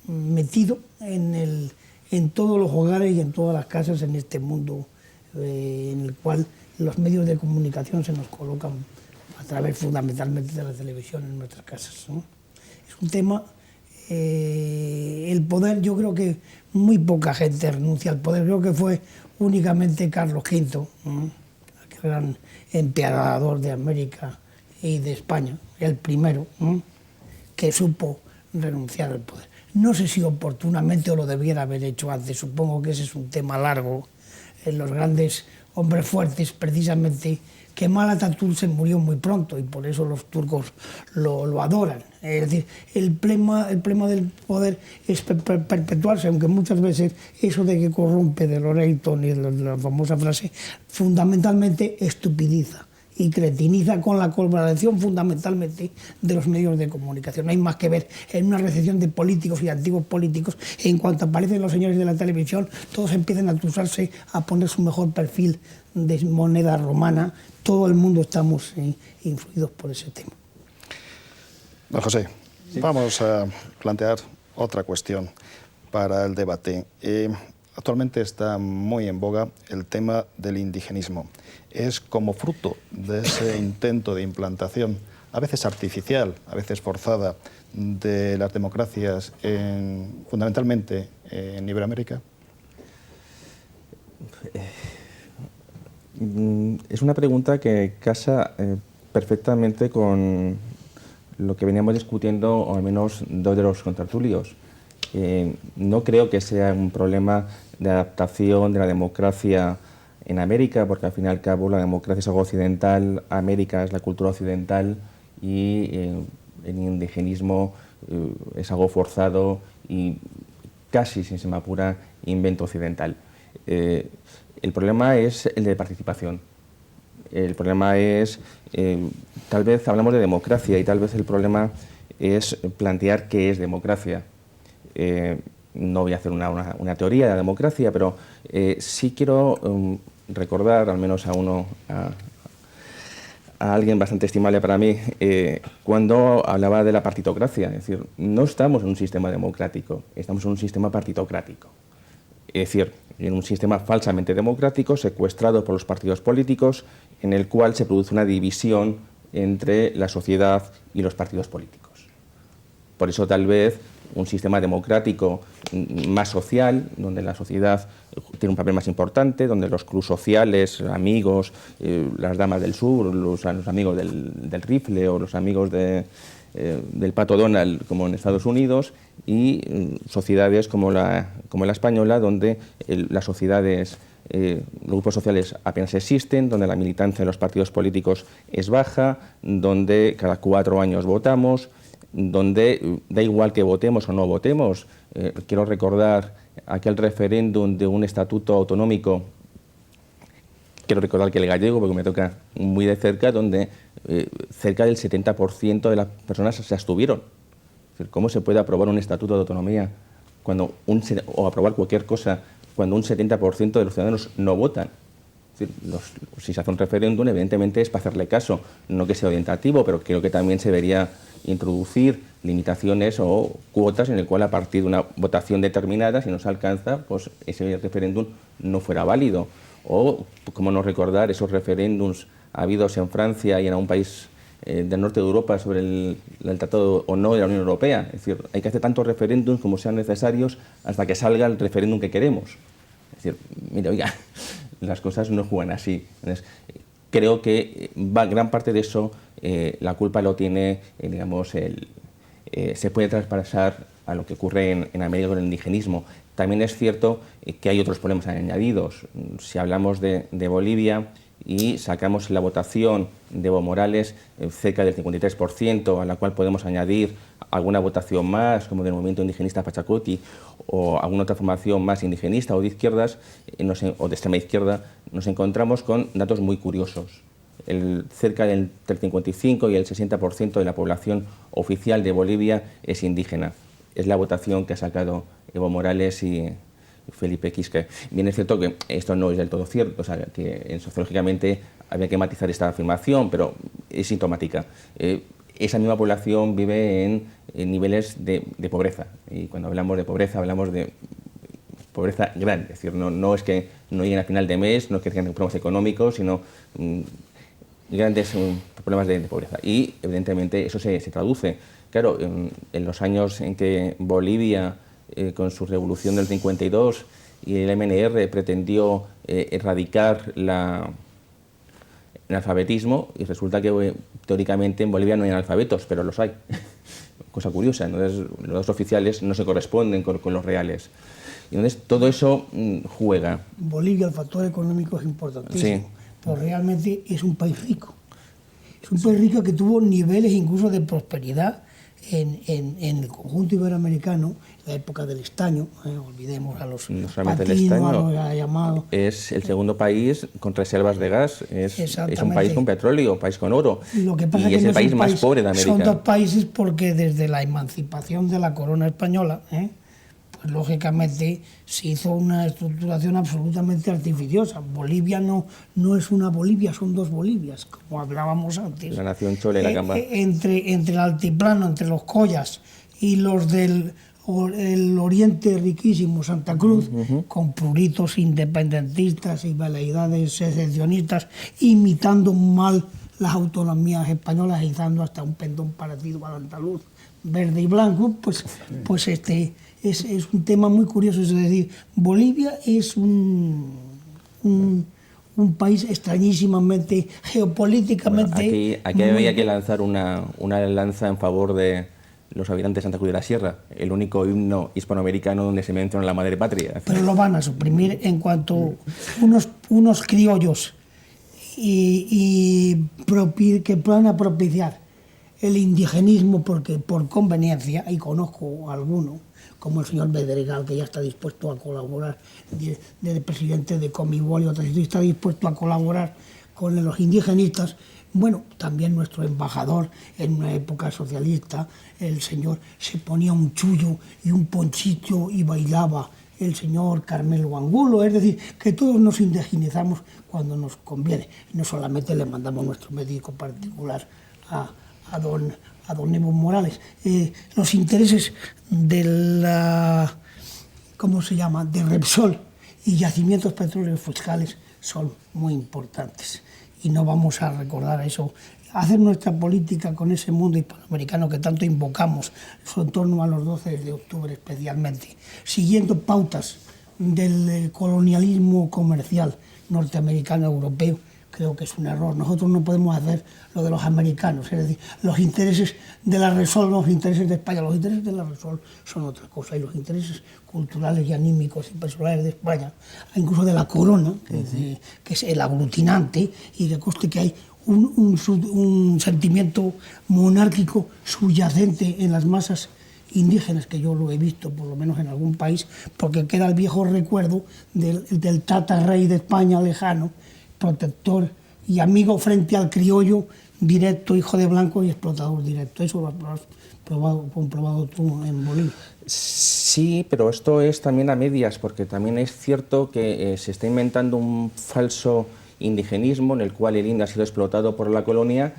metido en todos los hogares y en todas las casas en este mundo en el cual los medios de comunicación se nos colocan a través fundamentalmente de la televisión en nuestras casas, ¿no? Es un tema el poder, yo creo que muy poca gente renuncia al poder. Creo que fue únicamente Carlos V, el gran emperador de América y de España, el primero, que supo renunciar al poder. No sé si oportunamente o lo debiera haber hecho antes, supongo que ese es un tema largo. Los grandes hombres fuertes, precisamente, Kemal Atatürk se murió muy pronto y por eso los turcos lo adoran. Es decir, el problema del poder es perpetuarse, aunque muchas veces eso de que corrompe de Loreyton y de la famosa frase, fundamentalmente estupidiza y cretiniza con la colaboración fundamentalmente de los medios de comunicación. No hay más que ver en una recepción de políticos y de antiguos políticos, en cuanto aparecen los señores de la televisión, todos empiezan a tusarse, a poner su mejor perfil de moneda romana. Todo el mundo estamos influidos por ese tema. Don José, vamos a plantear otra cuestión para el debate. Actualmente está muy en boga el tema del indigenismo. Es como fruto de ese intento de implantación, a veces artificial, a veces forzada, de las democracias, fundamentalmente en Iberoamérica. Es una pregunta que casa perfectamente con lo que veníamos discutiendo, o al menos dos de los contertulios. No creo que sea un problema de adaptación de la democracia en América, porque al fin y al cabo la democracia es algo occidental, América es la cultura occidental y el indigenismo es algo forzado y casi, si se me apura, invento occidental. El problema es el de participación. El problema es, tal vez hablamos de democracia y tal vez el problema es plantear qué es democracia. No voy a hacer una teoría de la democracia, pero sí quiero recordar, al menos a alguien bastante estimable para mí, cuando hablaba de la partitocracia. Es decir, no estamos en un sistema democrático, estamos en un sistema partitocrático. Es decir, en un sistema falsamente democrático, secuestrado por los partidos políticos, en el cual se produce una división entre la sociedad y los partidos políticos. Por eso, tal vez, un sistema democrático más social, donde la sociedad tiene un papel más importante, donde los clubes sociales, amigos, las damas del sur, los amigos del rifle o los amigos del Pato Donald, como en Estados Unidos, y sociedades como la española, donde las sociedades, los grupos sociales apenas existen, donde la militancia de los partidos políticos es baja, donde cada 4 años votamos, donde da igual que votemos o no votemos. Quiero recordar aquel referéndum de un estatuto autonómico, quiero recordar que el gallego, porque me toca muy de cerca, donde cerca del 70% de las personas se abstuvieron. Es decir, ¿cómo se puede aprobar un estatuto de autonomía o aprobar cualquier cosa cuando un 70% de los ciudadanos no votan? Es decir, si se hace un referéndum, evidentemente es para hacerle caso, no que sea orientativo, pero creo que también se debería introducir limitaciones o cuotas en el cual, a partir de una votación determinada, si no se alcanza, pues ese referéndum no fuera válido. O, cómo no recordar, esos referéndums habidos en Francia y en algún país del norte de Europa sobre el tratado o no de la Unión Europea. Es decir, hay que hacer tantos referéndums como sean necesarios hasta que salga el referéndum que queremos. Es decir, mire, oiga, las cosas no juegan así. Entonces, creo que gran parte de eso, la culpa lo tiene, digamos, se puede traspasar a lo que ocurre en América con el indigenismo. También es cierto que hay otros problemas añadidos. Si hablamos de Bolivia y sacamos la votación de Evo Morales cerca del 53%, a la cual podemos añadir alguna votación más, como del movimiento indigenista Pachacuti, o alguna otra formación más indigenista o de izquierdas, o de extrema izquierda, nos encontramos con datos muy curiosos. Cerca del 55 y el 60% de la población oficial de Bolivia es indígena. Es la votación que ha sacado Evo Morales y Felipe Quisque. Bien, es cierto que esto no es del todo cierto, o sea, que sociológicamente había que matizar esta afirmación, pero es sintomática. Esa misma población vive en niveles de pobreza, y cuando hablamos de pobreza pobreza grande, es decir, no es que no lleguen a final de mes, no es que tengan problemas económicos, sino grandes problemas de pobreza. Y, evidentemente, eso se traduce. Claro, en los años en que Bolivia, con su revolución del 52, y el MNR pretendió erradicar el analfabetismo, y resulta que teóricamente en Bolivia no hay analfabetos, pero los hay. Cosa curiosa, entonces los datos oficiales no se corresponden con los reales. Y entonces todo eso juega. En Bolivia el factor económico es importantísimo, Sí. pero realmente es un país rico. Es un país rico que tuvo niveles incluso de prosperidad en el conjunto iberoamericano, la época del estaño, olvidemos a los No solamente el patinos, estaño, a los llamados. es el segundo país con reservas de gas, es un Exactamente. país con petróleo, un país con oro, Lo que pasa y que es no el país un más país, pobre de América. Son dos países porque desde la emancipación de la corona española, pues lógicamente se hizo una estructuración absolutamente artificiosa. Bolivia no es una Bolivia, son dos Bolivias, como hablábamos antes. La nación Chole y la Camba. Entre el altiplano, entre los collas y los del el oriente riquísimo, Santa Cruz, con pruritos independentistas y veleidades secesionistas, imitando mal las autonomías españolas, izando hasta un pendón parecido al andaluz, verde y blanco, pues es un tema muy curioso. Es decir, Bolivia es un país extrañísimamente, geopolíticamente... Aquí había que lanzar una lanza en favor de los habitantes de Santa Cruz de la Sierra, el único himno hispanoamericano donde se menciona la madre patria. Pero lo van a suprimir en cuanto unos criollos que van a propiciar el indigenismo porque por conveniencia, y conozco a alguno, como el señor Bedregal, que ya está dispuesto a colaborar, de presidente de Comibol y otros, está dispuesto a colaborar con los indigenistas. Bueno, también nuestro embajador en una época socialista, el señor se ponía un chullo y un ponchito y bailaba, el señor Carmelo Angulo, es decir, que todos nos indigenizamos cuando nos conviene. No solamente le mandamos nuestro médico particular a don Evo Morales. Los intereses de la, ¿cómo se llama?, de Repsol y yacimientos petroleros fiscales son muy importantes. Y no vamos a recordar eso. Hacer nuestra política con ese mundo hispanoamericano que tanto invocamos, en torno a los 12 de octubre especialmente, siguiendo pautas del colonialismo comercial norteamericano europeo, creo que es un error. Nosotros no podemos hacer lo de los americanos, es decir, los intereses de la Repsol, los intereses de España, los intereses de la Repsol son otra cosa, y los intereses culturales y anímicos y personales de España, incluso de la corona, que es el aglutinante, y de coste que hay un sentimiento monárquico subyacente en las masas indígenas, que yo lo he visto por lo menos en algún país, porque queda el viejo recuerdo del tata rey de España lejano, protector y amigo frente al criollo directo, hijo de blanco y explotador directo. Eso lo has comprobado tú en Bolivia. Sí, pero esto es también a medias, porque también es cierto que se está inventando un falso indigenismo en el cual el indio ha sido explotado por la colonia,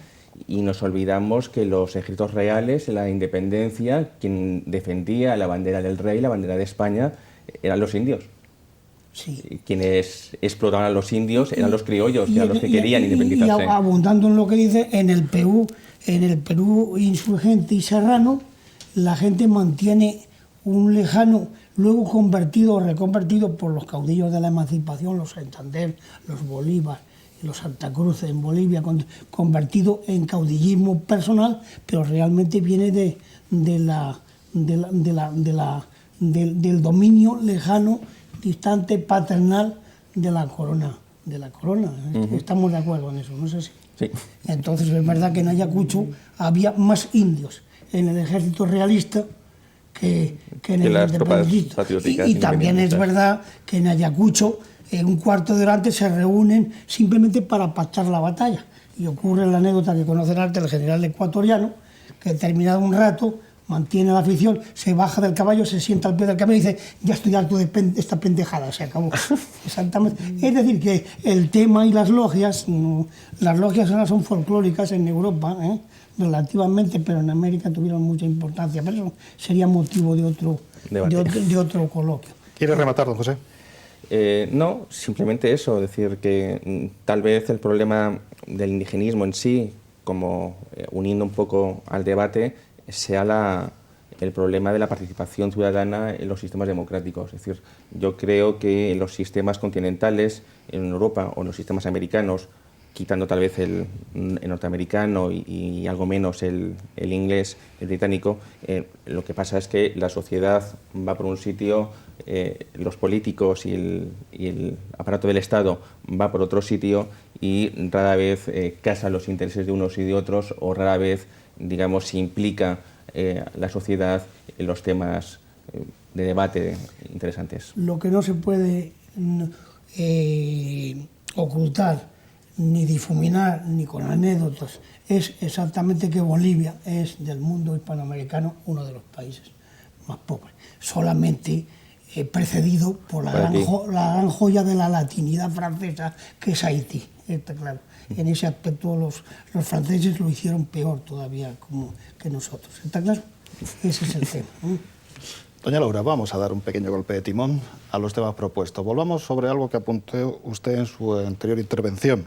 y nos olvidamos que los ejércitos reales, en la independencia, quien defendía la bandera del rey, la bandera de España, eran los indios. Sí. Quienes explotaban a los indios eran los criollos, que eran los que querían independizarse. Y abundando en lo que dice, en el Perú insurgente y serrano, la gente mantiene un lejano, luego convertido o reconvertido por los caudillos de la emancipación, los Santander, los Bolívar y los Santa Cruz en Bolivia, convertido en caudillismo personal, pero realmente viene del dominio lejano, distante, paternal de la corona. Estamos de acuerdo en eso, no sé si. Sí. Entonces es verdad que en Ayacucho había más indios en el ejército realista que en el independentista. Y también es verdad que en Ayacucho, un cuarto de hora antes, se reúnen simplemente para pactar la batalla. Y ocurre la anécdota que conocerás del general ecuatoriano, que terminado un rato mantiene la afición, se baja del caballo, se sienta al pie del caballo y dice: ya estoy harto de esta pendejada, se acabó. Exactamente. Es decir, que el tema y las logias ahora son folclóricas en Europa, relativamente, pero en América tuvieron mucha importancia. Pero eso sería motivo de otro coloquio. ¿Quiere rematar, don José? No, simplemente eso, decir que tal vez el problema del indigenismo en sí, como uniendo un poco al debate, sea el problema de la participación ciudadana en los sistemas democráticos. Es decir, yo creo que en los sistemas continentales, en Europa o en los sistemas americanos, quitando tal vez el norteamericano y algo menos el inglés, el británico, lo que pasa es que la sociedad va por un sitio, los políticos y el aparato del Estado va por otro sitio y rara vez casan los intereses de unos y de otros, o rara vez, digamos, se implica la sociedad en los temas de debate interesantes. Lo que no se puede ocultar ni difuminar ni con anécdotas es exactamente que Bolivia es del mundo hispanoamericano uno de los países más pobres, solamente precedido por la gran joya de la latinidad francesa, que es Haití. Está claro. En ese aspecto los franceses lo hicieron peor todavía que nosotros. ¿Está claro? Ese es el tema. Doña Laura, vamos a dar un pequeño golpe de timón a los temas propuestos. Volvamos sobre algo que apuntó usted en su anterior intervención.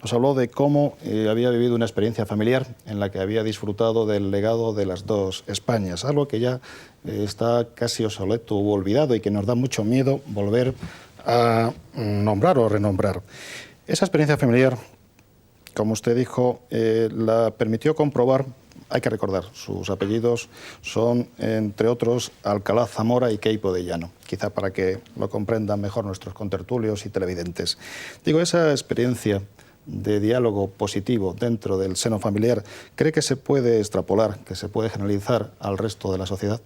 Nos habló de cómo había vivido una experiencia familiar en la que había disfrutado del legado de las dos Españas, algo que ya está casi obsoleto u olvidado y que nos da mucho miedo volver a nombrar o renombrar. Esa experiencia familiar, como usted dijo, la permitió comprobar. Hay que recordar, sus apellidos son, entre otros, Alcalá Zamora y Queipo de Llano, quizá para que lo comprendan mejor nuestros contertulios y televidentes. Digo, esa experiencia de diálogo positivo dentro del seno familiar, ¿cree que se puede extrapolar, que se puede generalizar al resto de la sociedad?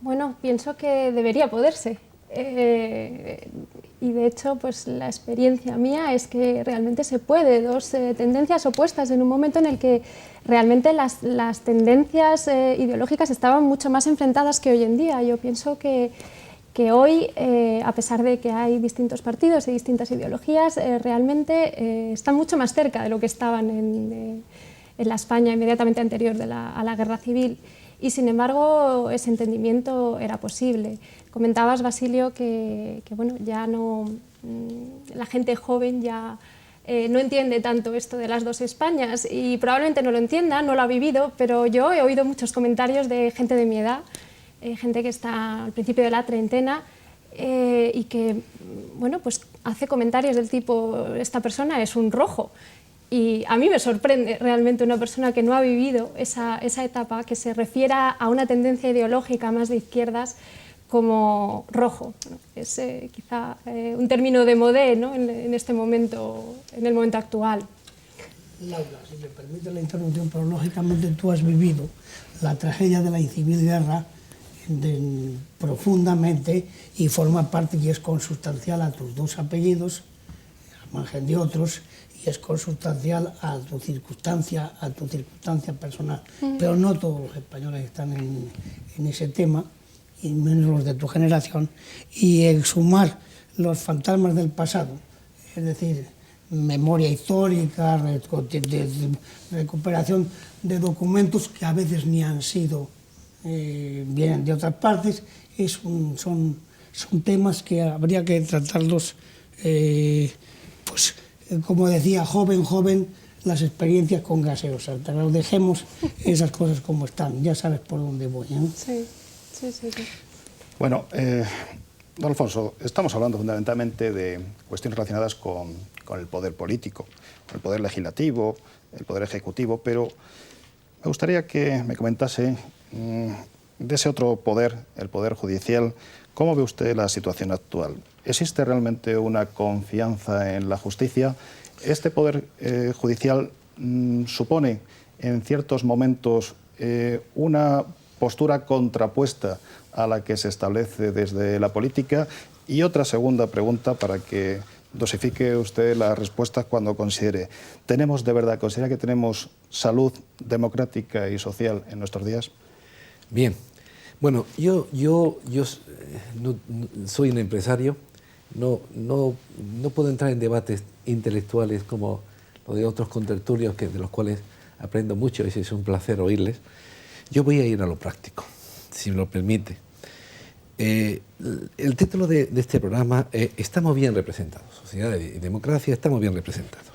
Bueno, pienso que debería poderse. Y de hecho, pues la experiencia mía es que realmente se puede, dos tendencias opuestas en un momento en el que realmente las tendencias ideológicas estaban mucho más enfrentadas que hoy en día. Yo pienso que hoy, a pesar de que hay distintos partidos y distintas ideologías, realmente están mucho más cerca de lo que estaban en la España inmediatamente anterior a la Guerra Civil. Y sin embargo, ese entendimiento era posible. Comentabas, Basilio, que bueno, ya no, la gente joven ya no entiende tanto esto de las dos Españas, y probablemente no lo entienda, no lo ha vivido, pero yo he oído muchos comentarios de gente de mi edad, gente que está al principio de la treintena, y que bueno, pues hace comentarios del tipo: esta persona es un rojo. Y a mí me sorprende realmente una persona que no ha vivido esa etapa, que se refiera a una tendencia ideológica más de izquierdas como rojo. Es quizá un término de modé, ¿no? en este momento, en el momento actual. Laura, si me permite la interrupción, pero lógicamente tú has vivido la tragedia de la incivil guerra profundamente, y forma parte y es consustancial a tus dos apellidos, al margen de otros, y es consustancial a tu circunstancia personal. Pero no todos los españoles están en ese tema, y menos los de tu generación, y exhumar los fantasmas del pasado, es decir, memoria histórica, recuperación de documentos que a veces ni han sido, vienen de otras partes, son temas que habría que tratarlos, pues, como decía, joven, las experiencias con gaseosa. Dejemos esas cosas como están, ya sabes por dónde voy, ¿eh? Sí. Bueno, don Alfonso, estamos hablando fundamentalmente de cuestiones relacionadas con el poder político, con el poder legislativo, el poder ejecutivo, pero me gustaría que me comentase de ese otro poder, el poder judicial. ¿Cómo ve usted la situación actual? ¿Existe realmente una confianza en la justicia? ¿Este poder judicial supone en ciertos momentos una postura contrapuesta a la que se establece desde la política? Y otra segunda pregunta, para que dosifique usted las respuestas cuando considere: ¿considera que tenemos salud democrática y social en nuestros días? Bien. Bueno, yo no soy un empresario, no puedo entrar en debates intelectuales como los de otros contertulios, de los cuales aprendo mucho y es un placer oírles. Yo voy a ir a lo práctico, si me lo permite. El título de este programa, estamos bien representados, sociedad y democracia, estamos bien representados.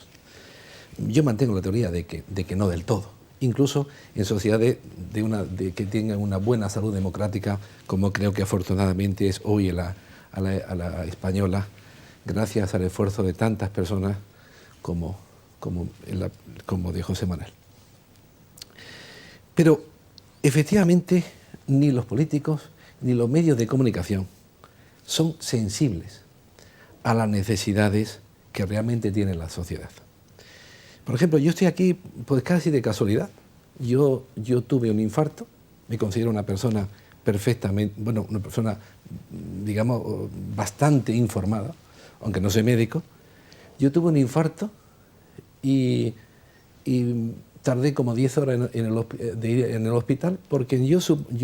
yo mantengo la teoría de que no del todo. Incluso en sociedades que tengan una buena salud democrática, como creo que afortunadamente es hoy a la española, gracias al esfuerzo de tantas personas como de José Manuel. Pero efectivamente ni los políticos ni los medios de comunicación son sensibles a las necesidades que realmente tiene la sociedad. Por ejemplo, yo estoy aquí pues casi de casualidad. Yo tuve un infarto, me considero una persona perfectamente, bueno, una persona, digamos, bastante informada, aunque no soy médico. Yo tuve un infarto y tardé como 10 horas en el hospital porque yo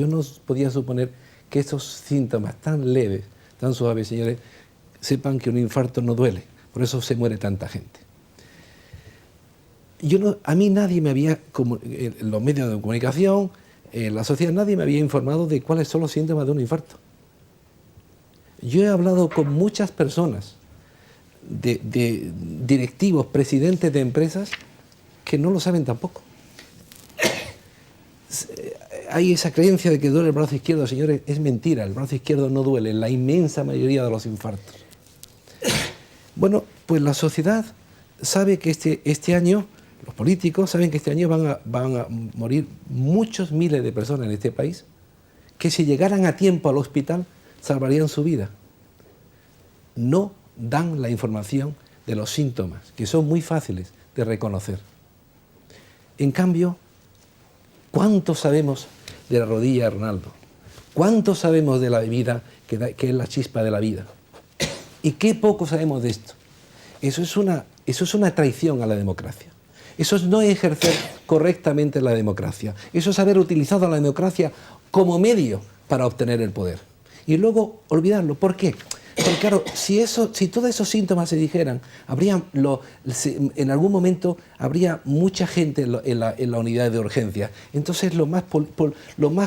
no podía suponer que estos síntomas tan leves, tan suaves, señores, sepan que un infarto no duele. Por eso se muere tanta gente. A mí nadie me había, en los medios de comunicación, en la sociedad, nadie me había informado de cuáles son los síntomas de un infarto. Yo he hablado con muchas personas, de directivos, presidentes de empresas, que no lo saben tampoco. Hay esa creencia de que duele el brazo izquierdo, señores, es mentira, el brazo izquierdo no duele en la inmensa mayoría de los infartos. Bueno, pues la sociedad sabe que este año, los políticos saben que este año van a morir muchos miles de personas en este país, que si llegaran a tiempo al hospital salvarían su vida. No dan la información de los síntomas, que son muy fáciles de reconocer. En cambio, ¿cuánto sabemos de la rodilla de Ronaldo? ¿Cuánto sabemos de la bebida, que es la chispa de la vida? ¿Y qué poco sabemos de esto? Eso es una traición a la democracia. Eso es no ejercer correctamente la democracia. Eso es haber utilizado la democracia como medio para obtener el poder. Y luego olvidarlo. ¿Por qué? Porque claro, si todos esos síntomas se dijeran, en algún momento habría mucha gente en la unidad de urgencia. Entonces lo más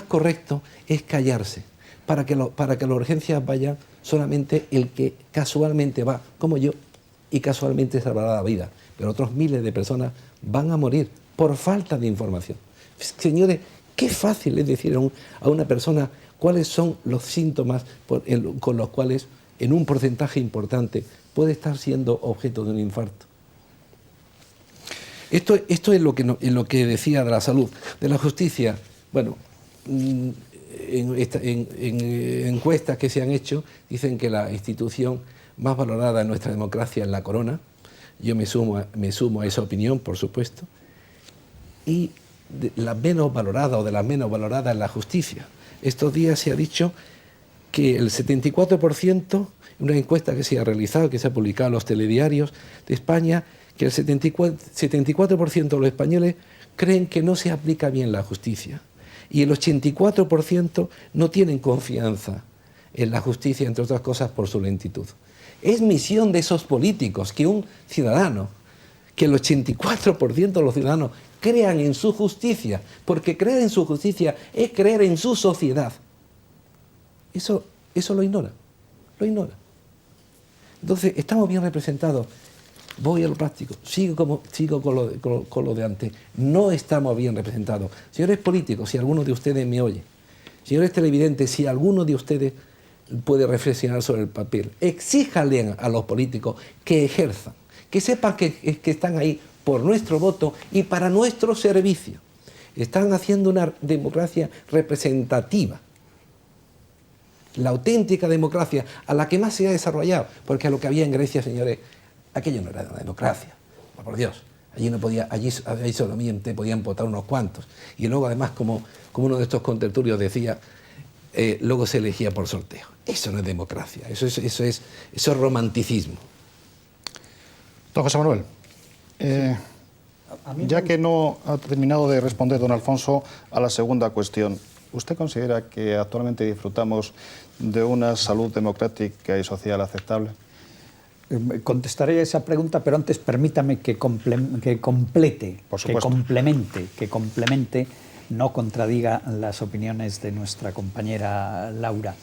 correcto es callarse, para que las urgencias vayan solamente el que casualmente va, como yo, y casualmente salvará la vida. Pero otros miles de personas van a morir por falta de información. Señores, qué fácil es decir a una persona cuáles son los síntomas con los cuales en un porcentaje importante puede estar siendo objeto de un infarto. Esto es lo que decía de la salud. De la justicia, bueno, en encuestas que se han hecho, dicen que la institución más valorada en nuestra democracia es la corona. Yo me sumo a esa opinión, por supuesto. Y la menos valorada o de las menos valoradas es la justicia. Estos días se ha dicho que el 74%, una encuesta que se ha realizado, que se ha publicado en los telediarios de España, que el 74% de los españoles creen que no se aplica bien la justicia. Y el 84% no tienen confianza en la justicia, entre otras cosas, por su lentitud. Es misión de esos políticos que un ciudadano, que el 84% de los ciudadanos crean en su justicia, porque creer en su justicia es creer en su sociedad. Eso lo ignora, Entonces, estamos bien representados. Voy a lo práctico, sigo con lo de antes. No estamos bien representados. Señores políticos, si alguno de ustedes me oye, señores televidentes, si alguno de ustedes puede reflexionar sobre el papel, exíjanle a los políticos que ejerzan, que sepan que están ahí por nuestro voto y para nuestro servicio. Están haciendo una democracia representativa. La auténtica democracia a la que más se ha desarrollado, porque a lo que había en Grecia, señores, aquello no era una democracia, por Dios. Allí solamente podían votar unos cuantos. Y luego, además, como uno de estos contertulios decía, luego se elegía por sorteo. Eso no es democracia, eso es romanticismo. Don José Manuel, ya que no ha terminado de responder don Alfonso a la segunda cuestión, ¿usted considera que actualmente disfrutamos de una salud democrática y social aceptable? Contestaré a esa pregunta, pero antes permítame que complete, que complemente, no contradiga las opiniones de nuestra compañera Laura.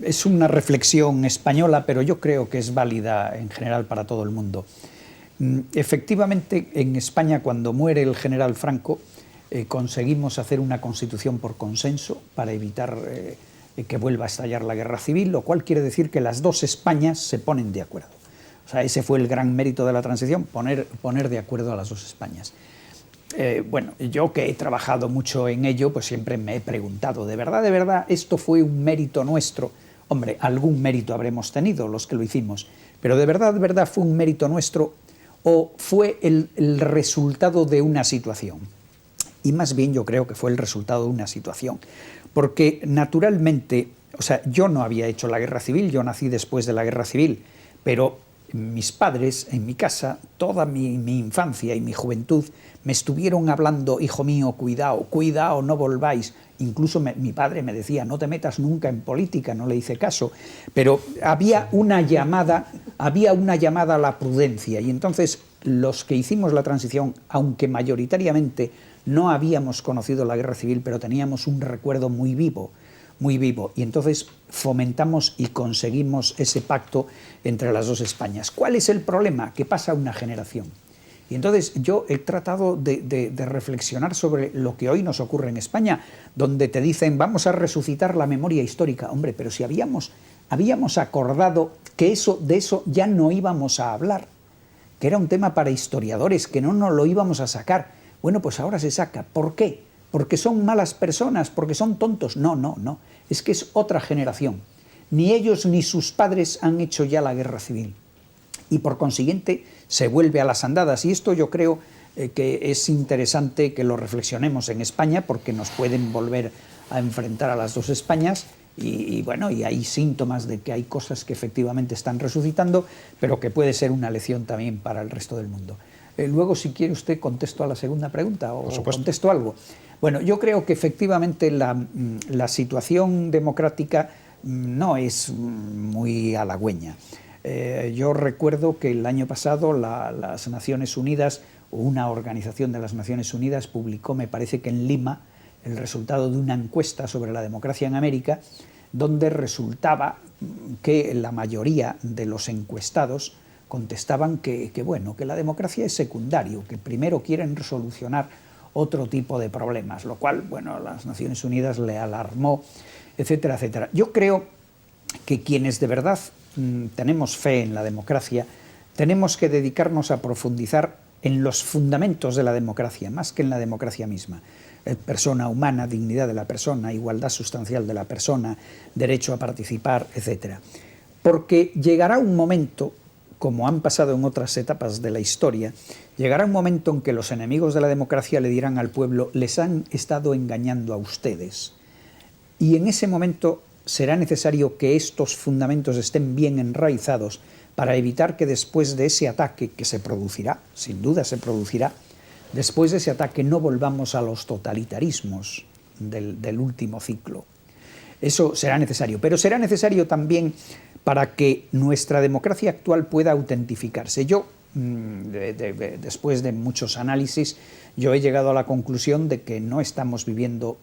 Es una reflexión española, pero yo creo que es válida en general para todo el mundo. Efectivamente, en España, cuando muere el general Franco, conseguimos hacer una constitución por consenso para evitar que vuelva a estallar la guerra civil, lo cual quiere decir que las dos Españas se ponen de acuerdo. O sea, ese fue el gran mérito de la transición, poner de acuerdo a las dos Españas. Bueno, yo que he trabajado mucho en ello, pues siempre me he preguntado, ¿de verdad, esto fue un mérito nuestro? Hombre, algún mérito habremos tenido los que lo hicimos, pero ¿de verdad fue un mérito nuestro o fue el resultado de una situación? Y más bien yo creo que fue el resultado de una situación, porque naturalmente, o sea, yo no había hecho la guerra civil, yo nací después de la guerra civil, pero mis padres, en mi casa, toda mi infancia y mi juventud, me estuvieron hablando, hijo mío, cuidado, no volváis. Incluso mi padre me decía, no te metas nunca en política, no le hice caso. Pero había una llamada a la prudencia. Y entonces los que hicimos la transición, aunque mayoritariamente no habíamos conocido la guerra civil, pero teníamos un recuerdo muy vivo. Y entonces fomentamos y conseguimos ese pacto entre las dos Españas. ¿Cuál es el problema? Que pasa una generación. Y entonces yo he tratado de reflexionar sobre lo que hoy nos ocurre en España, donde te dicen vamos a resucitar la memoria histórica. Hombre, pero si habíamos acordado que de eso ya no íbamos a hablar, que era un tema para historiadores, que no nos lo íbamos a sacar. Bueno, pues ahora se saca. ¿Por qué? ¿Porque son malas personas? ¿Porque son tontos? No. Es que es otra generación. Ni ellos ni sus padres han hecho ya la guerra civil. Y por consiguiente se vuelve a las andadas. Y esto yo creo que es interesante que lo reflexionemos en España, porque nos pueden volver a enfrentar a las dos Españas. Y bueno, y hay síntomas de que hay cosas que efectivamente están resucitando, pero que puede ser una lección también para el resto del mundo. Luego, si quiere usted, contesto a la segunda pregunta o contesto algo. Bueno, yo creo que efectivamente la situación democrática no es muy halagüeña. Yo recuerdo que el año pasado las Naciones Unidas, o una organización de las Naciones Unidas, publicó, me parece que en Lima, el resultado de una encuesta sobre la democracia en América, donde resultaba que la mayoría de los encuestados contestaban que la democracia es secundario, que primero quieren solucionar otro tipo de problemas, lo cual, bueno, a las Naciones Unidas le alarmó, etcétera, etcétera. Yo creo que quienes de verdad tenemos fe en la democracia, tenemos que dedicarnos a profundizar en los fundamentos de la democracia, más que en la democracia misma. Persona humana, dignidad de la persona, igualdad sustancial de la persona, derecho a participar, etcétera. Porque llegará un momento, como han pasado en otras etapas de la historia, llegará un momento en que los enemigos de la democracia le dirán al pueblo, les han estado engañando a ustedes. Y en ese momento será necesario que estos fundamentos estén bien enraizados para evitar que después de ese ataque, que se producirá, sin duda se producirá, después de ese ataque no volvamos a los totalitarismos del último ciclo. Eso será necesario, pero será necesario también para que nuestra democracia actual pueda autentificarse. Yo, después de muchos análisis, yo he llegado a la conclusión de que no estamos viviendo,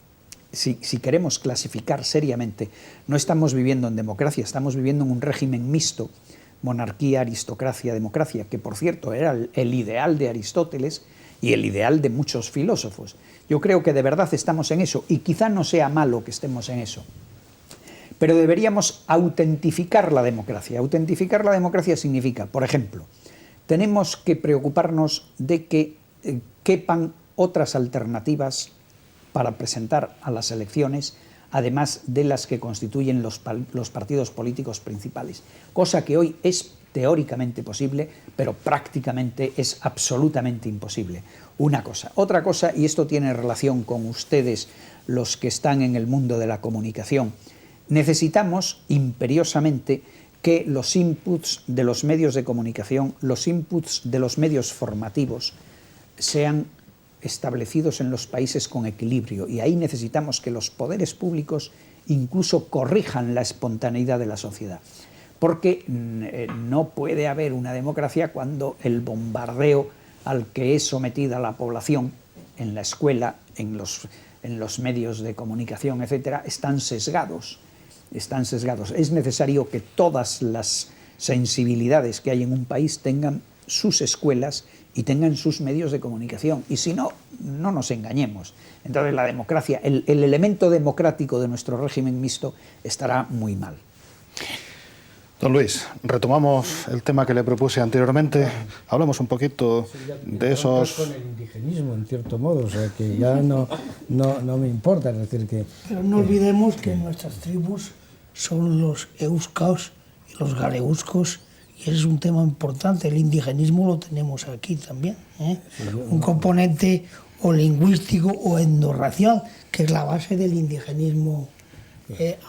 si queremos clasificar seriamente, no estamos viviendo en democracia, estamos viviendo en un régimen mixto, monarquía, aristocracia, democracia, que por cierto era el ideal de Aristóteles y el ideal de muchos filósofos. Yo creo que de verdad estamos en eso, y quizá no sea malo que estemos en eso. Pero deberíamos autentificar la democracia. Autentificar la democracia significa, por ejemplo, tenemos que preocuparnos de que quepan otras alternativas para presentar a las elecciones, además de las que constituyen los partidos políticos principales, cosa que hoy es teóricamente posible, pero prácticamente es absolutamente imposible. Una cosa. Otra cosa, y esto tiene relación con ustedes, los que están en el mundo de la comunicación, necesitamos imperiosamente que los inputs de los medios de comunicación, los inputs de los medios formativos, sean establecidos en los países con equilibrio, y ahí necesitamos que los poderes públicos incluso corrijan la espontaneidad de la sociedad, porque no puede haber una democracia cuando el bombardeo al que es sometida la población en la escuela, en los medios de comunicación, etcétera, están sesgados. Es necesario que todas las sensibilidades que hay en un país tengan sus escuelas y tengan sus medios de comunicación. Y si no, no nos engañemos. Entonces la democracia, el elemento democrático de nuestro régimen mixto estará muy mal. Don Luis, retomamos el tema que le propuse anteriormente. Hablamos un poquito de esos... Con el indigenismo, en cierto modo, o sea, que ya no me importa, es decir, que... Pero no olvidemos que nuestras tribus son los euskaos y los gareuscos, y ese es un tema importante. El indigenismo lo tenemos aquí también, ¿eh? Un componente o lingüístico o etnorracial, que es la base del indigenismo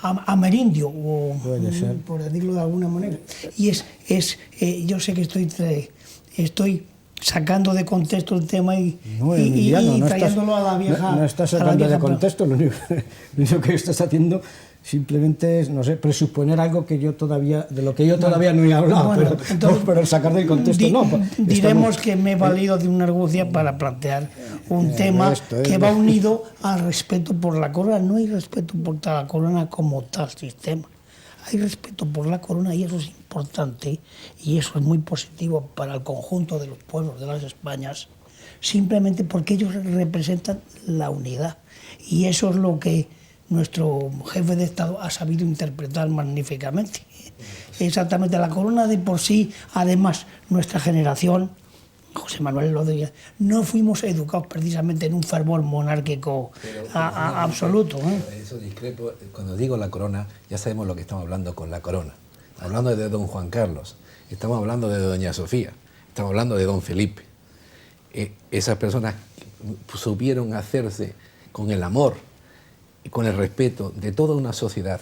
amerindio, o, por decirlo de alguna manera. Y yo sé que estoy sacando de contexto el tema y trayéndolo a la vieja... No estás sacando de contexto, lo único que estás haciendo simplemente es, no sé, presuponer algo que yo todavía, de lo que yo todavía no he hablado, bueno, pero sacar del contexto no. Diremos que me he valido de una argucia para plantear un tema que va unido al respeto por la corona. No hay respeto por la corona como tal sistema. Hay respeto por la corona y eso es importante y eso es muy positivo para el conjunto de los pueblos de las Españas, simplemente porque ellos representan la unidad. Y eso es lo que nuestro jefe de Estado ha sabido interpretar magníficamente. Exactamente, la corona de por sí, además, nuestra generación, José Manuel lo decía, no fuimos educados precisamente en un fervor monárquico absoluto. Eso discrepo. Cuando digo la corona, ya sabemos lo que estamos hablando con la corona. Estamos hablando de don Juan Carlos, estamos hablando de doña Sofía, estamos hablando de don Felipe. Esas personas supieron hacerse con el amor y con el respeto de toda una sociedad,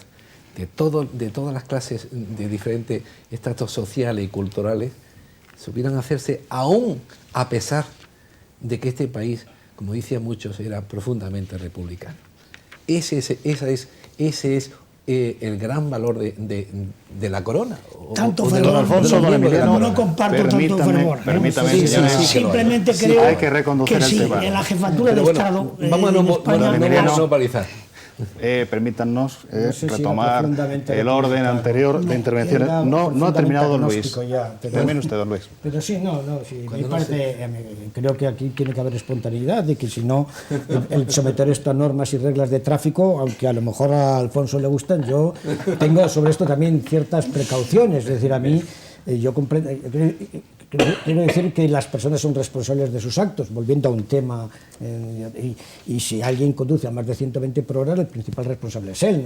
de todas las clases, de diferentes estratos sociales y culturales, supieron hacerse aún a pesar de que este país, como decían muchos, era profundamente republicano. Ese es el gran valor de la corona. Tanto fervor, don Alfonso, don Emiliano, no comparto tanto fervor. Permítame, simplemente creo hay que reconducir que el tema. En la jefatura de Estado vamos a monopolizar. Permítanos retomar el orden anterior de intervenciones. No ha terminado don Luis. Termine usted, don Luis. Pero sí, mi parte, creo que aquí tiene que haber espontaneidad, de que si no, el someter esto a normas y reglas de tráfico, aunque a lo mejor a Alfonso le gustan, yo tengo sobre esto también ciertas precauciones. Es decir, a mí, yo comprendo... Quiero decir que las personas son responsables de sus actos, volviendo a un tema, y si alguien conduce a más de 120 por hora, el principal responsable es él.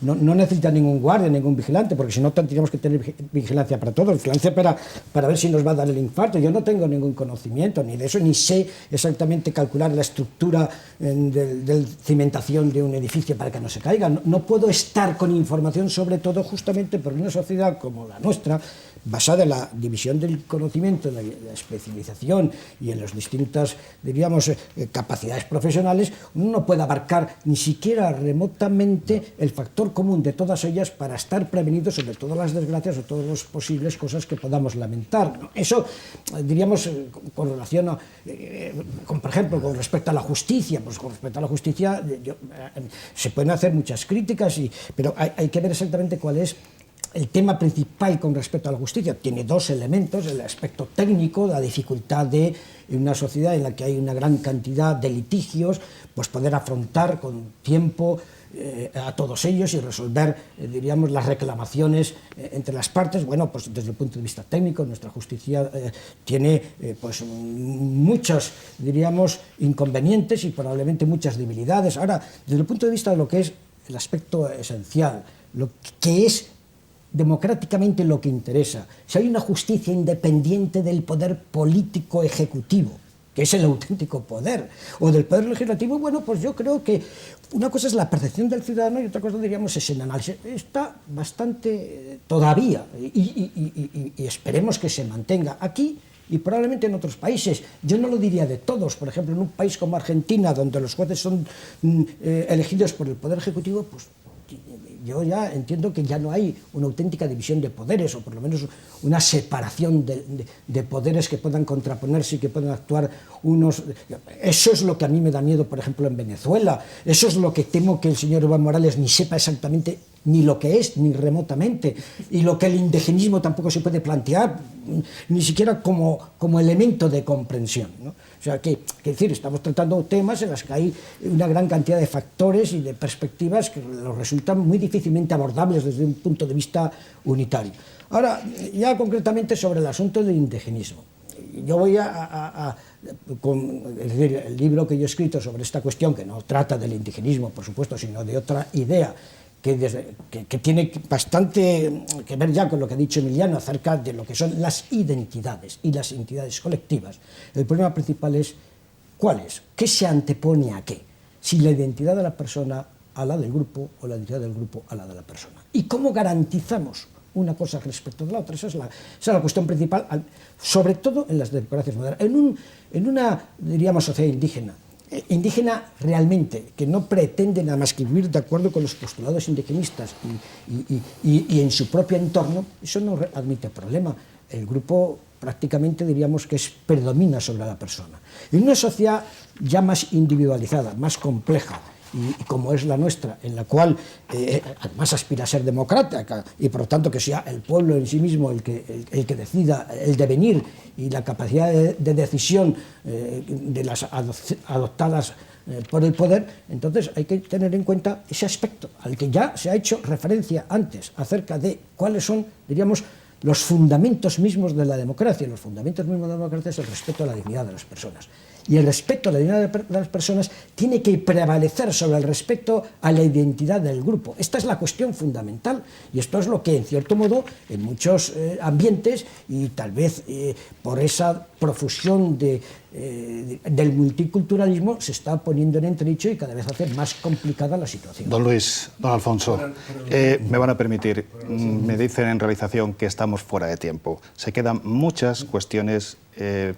No necesita ningún guardia, ningún vigilante, porque si no tendríamos que tener vigilancia para todo, vigilancia para ver si nos va a dar el infarto. Yo no tengo ningún conocimiento ni de eso, ni sé exactamente calcular la estructura de cimentación de un edificio para que no se caiga. No puedo estar con información sobre todo justamente por una sociedad como la nuestra, basada en la división del conocimiento, en la especialización y en las distintas, diríamos, capacidades profesionales. Uno no puede abarcar ni siquiera remotamente el factor común de todas ellas para estar prevenido sobre todas las desgracias o todas las posibles cosas que podamos lamentar, ¿no? Eso, diríamos, con relación a, por ejemplo, con respecto a la justicia. Pues con respecto a la justicia se pueden hacer muchas críticas, pero hay que ver exactamente cuál es el tema principal con respecto a la justicia. Tiene dos elementos: el aspecto técnico, la dificultad de, en una sociedad en la que hay una gran cantidad de litigios, pues poder afrontar con tiempo a todos ellos y resolver, diríamos, las reclamaciones entre las partes. Bueno, pues desde el punto de vista técnico, nuestra justicia tiene pues muchos, diríamos, inconvenientes y probablemente muchas debilidades. Ahora, desde el punto de vista de lo que es el aspecto esencial, lo que es democráticamente lo que interesa, si hay una justicia independiente del poder político ejecutivo, que es el auténtico poder, o del poder legislativo, bueno, pues yo creo que una cosa es la percepción del ciudadano y otra cosa, diríamos, es el análisis. Está bastante todavía, y esperemos que se mantenga aquí y probablemente en otros países. Yo no lo diría de todos. Por ejemplo, en un país como Argentina, donde los jueces son elegidos por el poder ejecutivo, pues yo ya entiendo que ya no hay una auténtica división de poderes, o por lo menos una separación de poderes que puedan contraponerse y que puedan actuar unos. Eso es lo que a mí me da miedo, por ejemplo, en Venezuela. Eso es lo que temo que el señor Evo Morales ni sepa exactamente ni lo que es, ni remotamente, y lo que el indigenismo tampoco se puede plantear, ni siquiera como elemento de comprensión, ¿no? O sea, que decir, estamos tratando temas en los que hay una gran cantidad de factores y de perspectivas que nos resultan muy difícilmente abordables desde un punto de vista unitario. Ahora, ya concretamente sobre el asunto del indigenismo. Yo voy es decir, el libro que yo he escrito sobre esta cuestión, que no trata del indigenismo, por supuesto, sino de otra idea, que tiene bastante que ver ya con lo que ha dicho Emiliano acerca de lo que son las identidades y las entidades colectivas. El problema principal es, ¿cuál es? ¿Qué se antepone a qué? Si la identidad de la persona a la del grupo o la identidad del grupo a la de la persona. ¿Y cómo garantizamos una cosa respecto de la otra? Esa es la cuestión principal, sobre todo en las democracias modernas. En una, diríamos, sociedad indígena realmente, que no pretende nada más que vivir de acuerdo con los postulados indigenistas y en su propio entorno, eso no admite problema. El grupo prácticamente diríamos que predomina sobre la persona. En una sociedad ya más individualizada, más compleja, y como es la nuestra, en la cual además aspira a ser democrática y por lo tanto que sea el pueblo en sí mismo el que decida el devenir y la capacidad de decisión de las adoptadas por el poder, entonces hay que tener en cuenta ese aspecto al que ya se ha hecho referencia antes acerca de cuáles son, diríamos, los fundamentos mismos de la democracia. Los fundamentos mismos de la democracia es el respeto a la dignidad de las personas. Y el respeto a la dignidad de las personas tiene que prevalecer sobre el respeto a la identidad del grupo. Esta es la cuestión fundamental y esto es lo que, en cierto modo, en muchos ambientes y tal vez por esa profusión del multiculturalismo se está poniendo en entredicho y cada vez hace más complicada la situación. Don Luis, don Alfonso, me van a permitir, me dicen en realización que estamos fuera de tiempo. Se quedan muchas cuestiones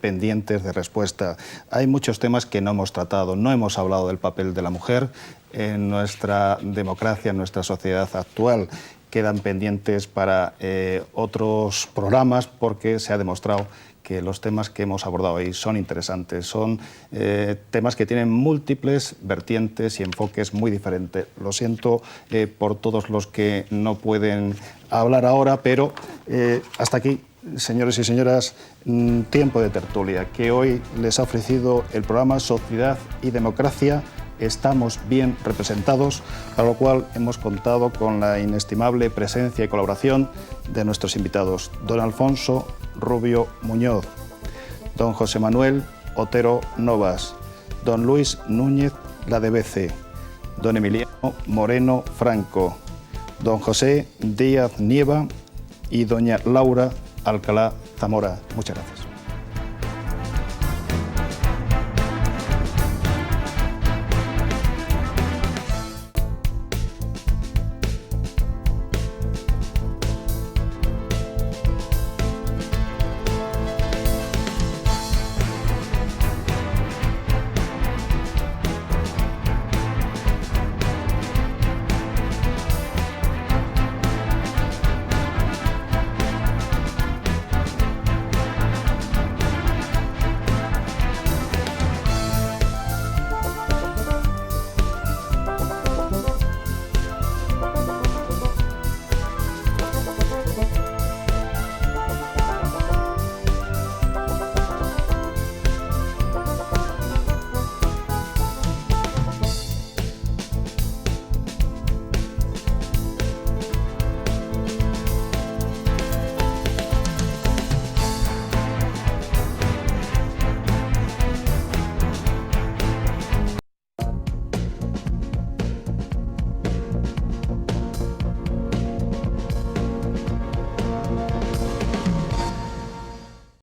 pendientes de respuesta. Hay muchos temas que no hemos tratado. No hemos hablado del papel de la mujer en nuestra democracia, en nuestra sociedad actual. Quedan pendientes para otros programas porque se ha demostrado que los temas que hemos abordado hoy son interesantes, son temas que tienen múltiples vertientes y enfoques muy diferentes. Lo siento por todos los que no pueden hablar ahora, pero hasta aquí, señores y señoras, tiempo de tertulia que hoy les ha ofrecido el programa Sociedad y Democracia. Estamos bien representados, para lo cual hemos contado con la inestimable presencia y colaboración de nuestros invitados, don Alfonso Rubio Muñoz, don José Manuel Otero Novas, don Luis Núñez Ladebece, don Emiliano Moreno Franco, don José Díaz Nieva y doña Laura Alcalá Zamora. Muchas gracias.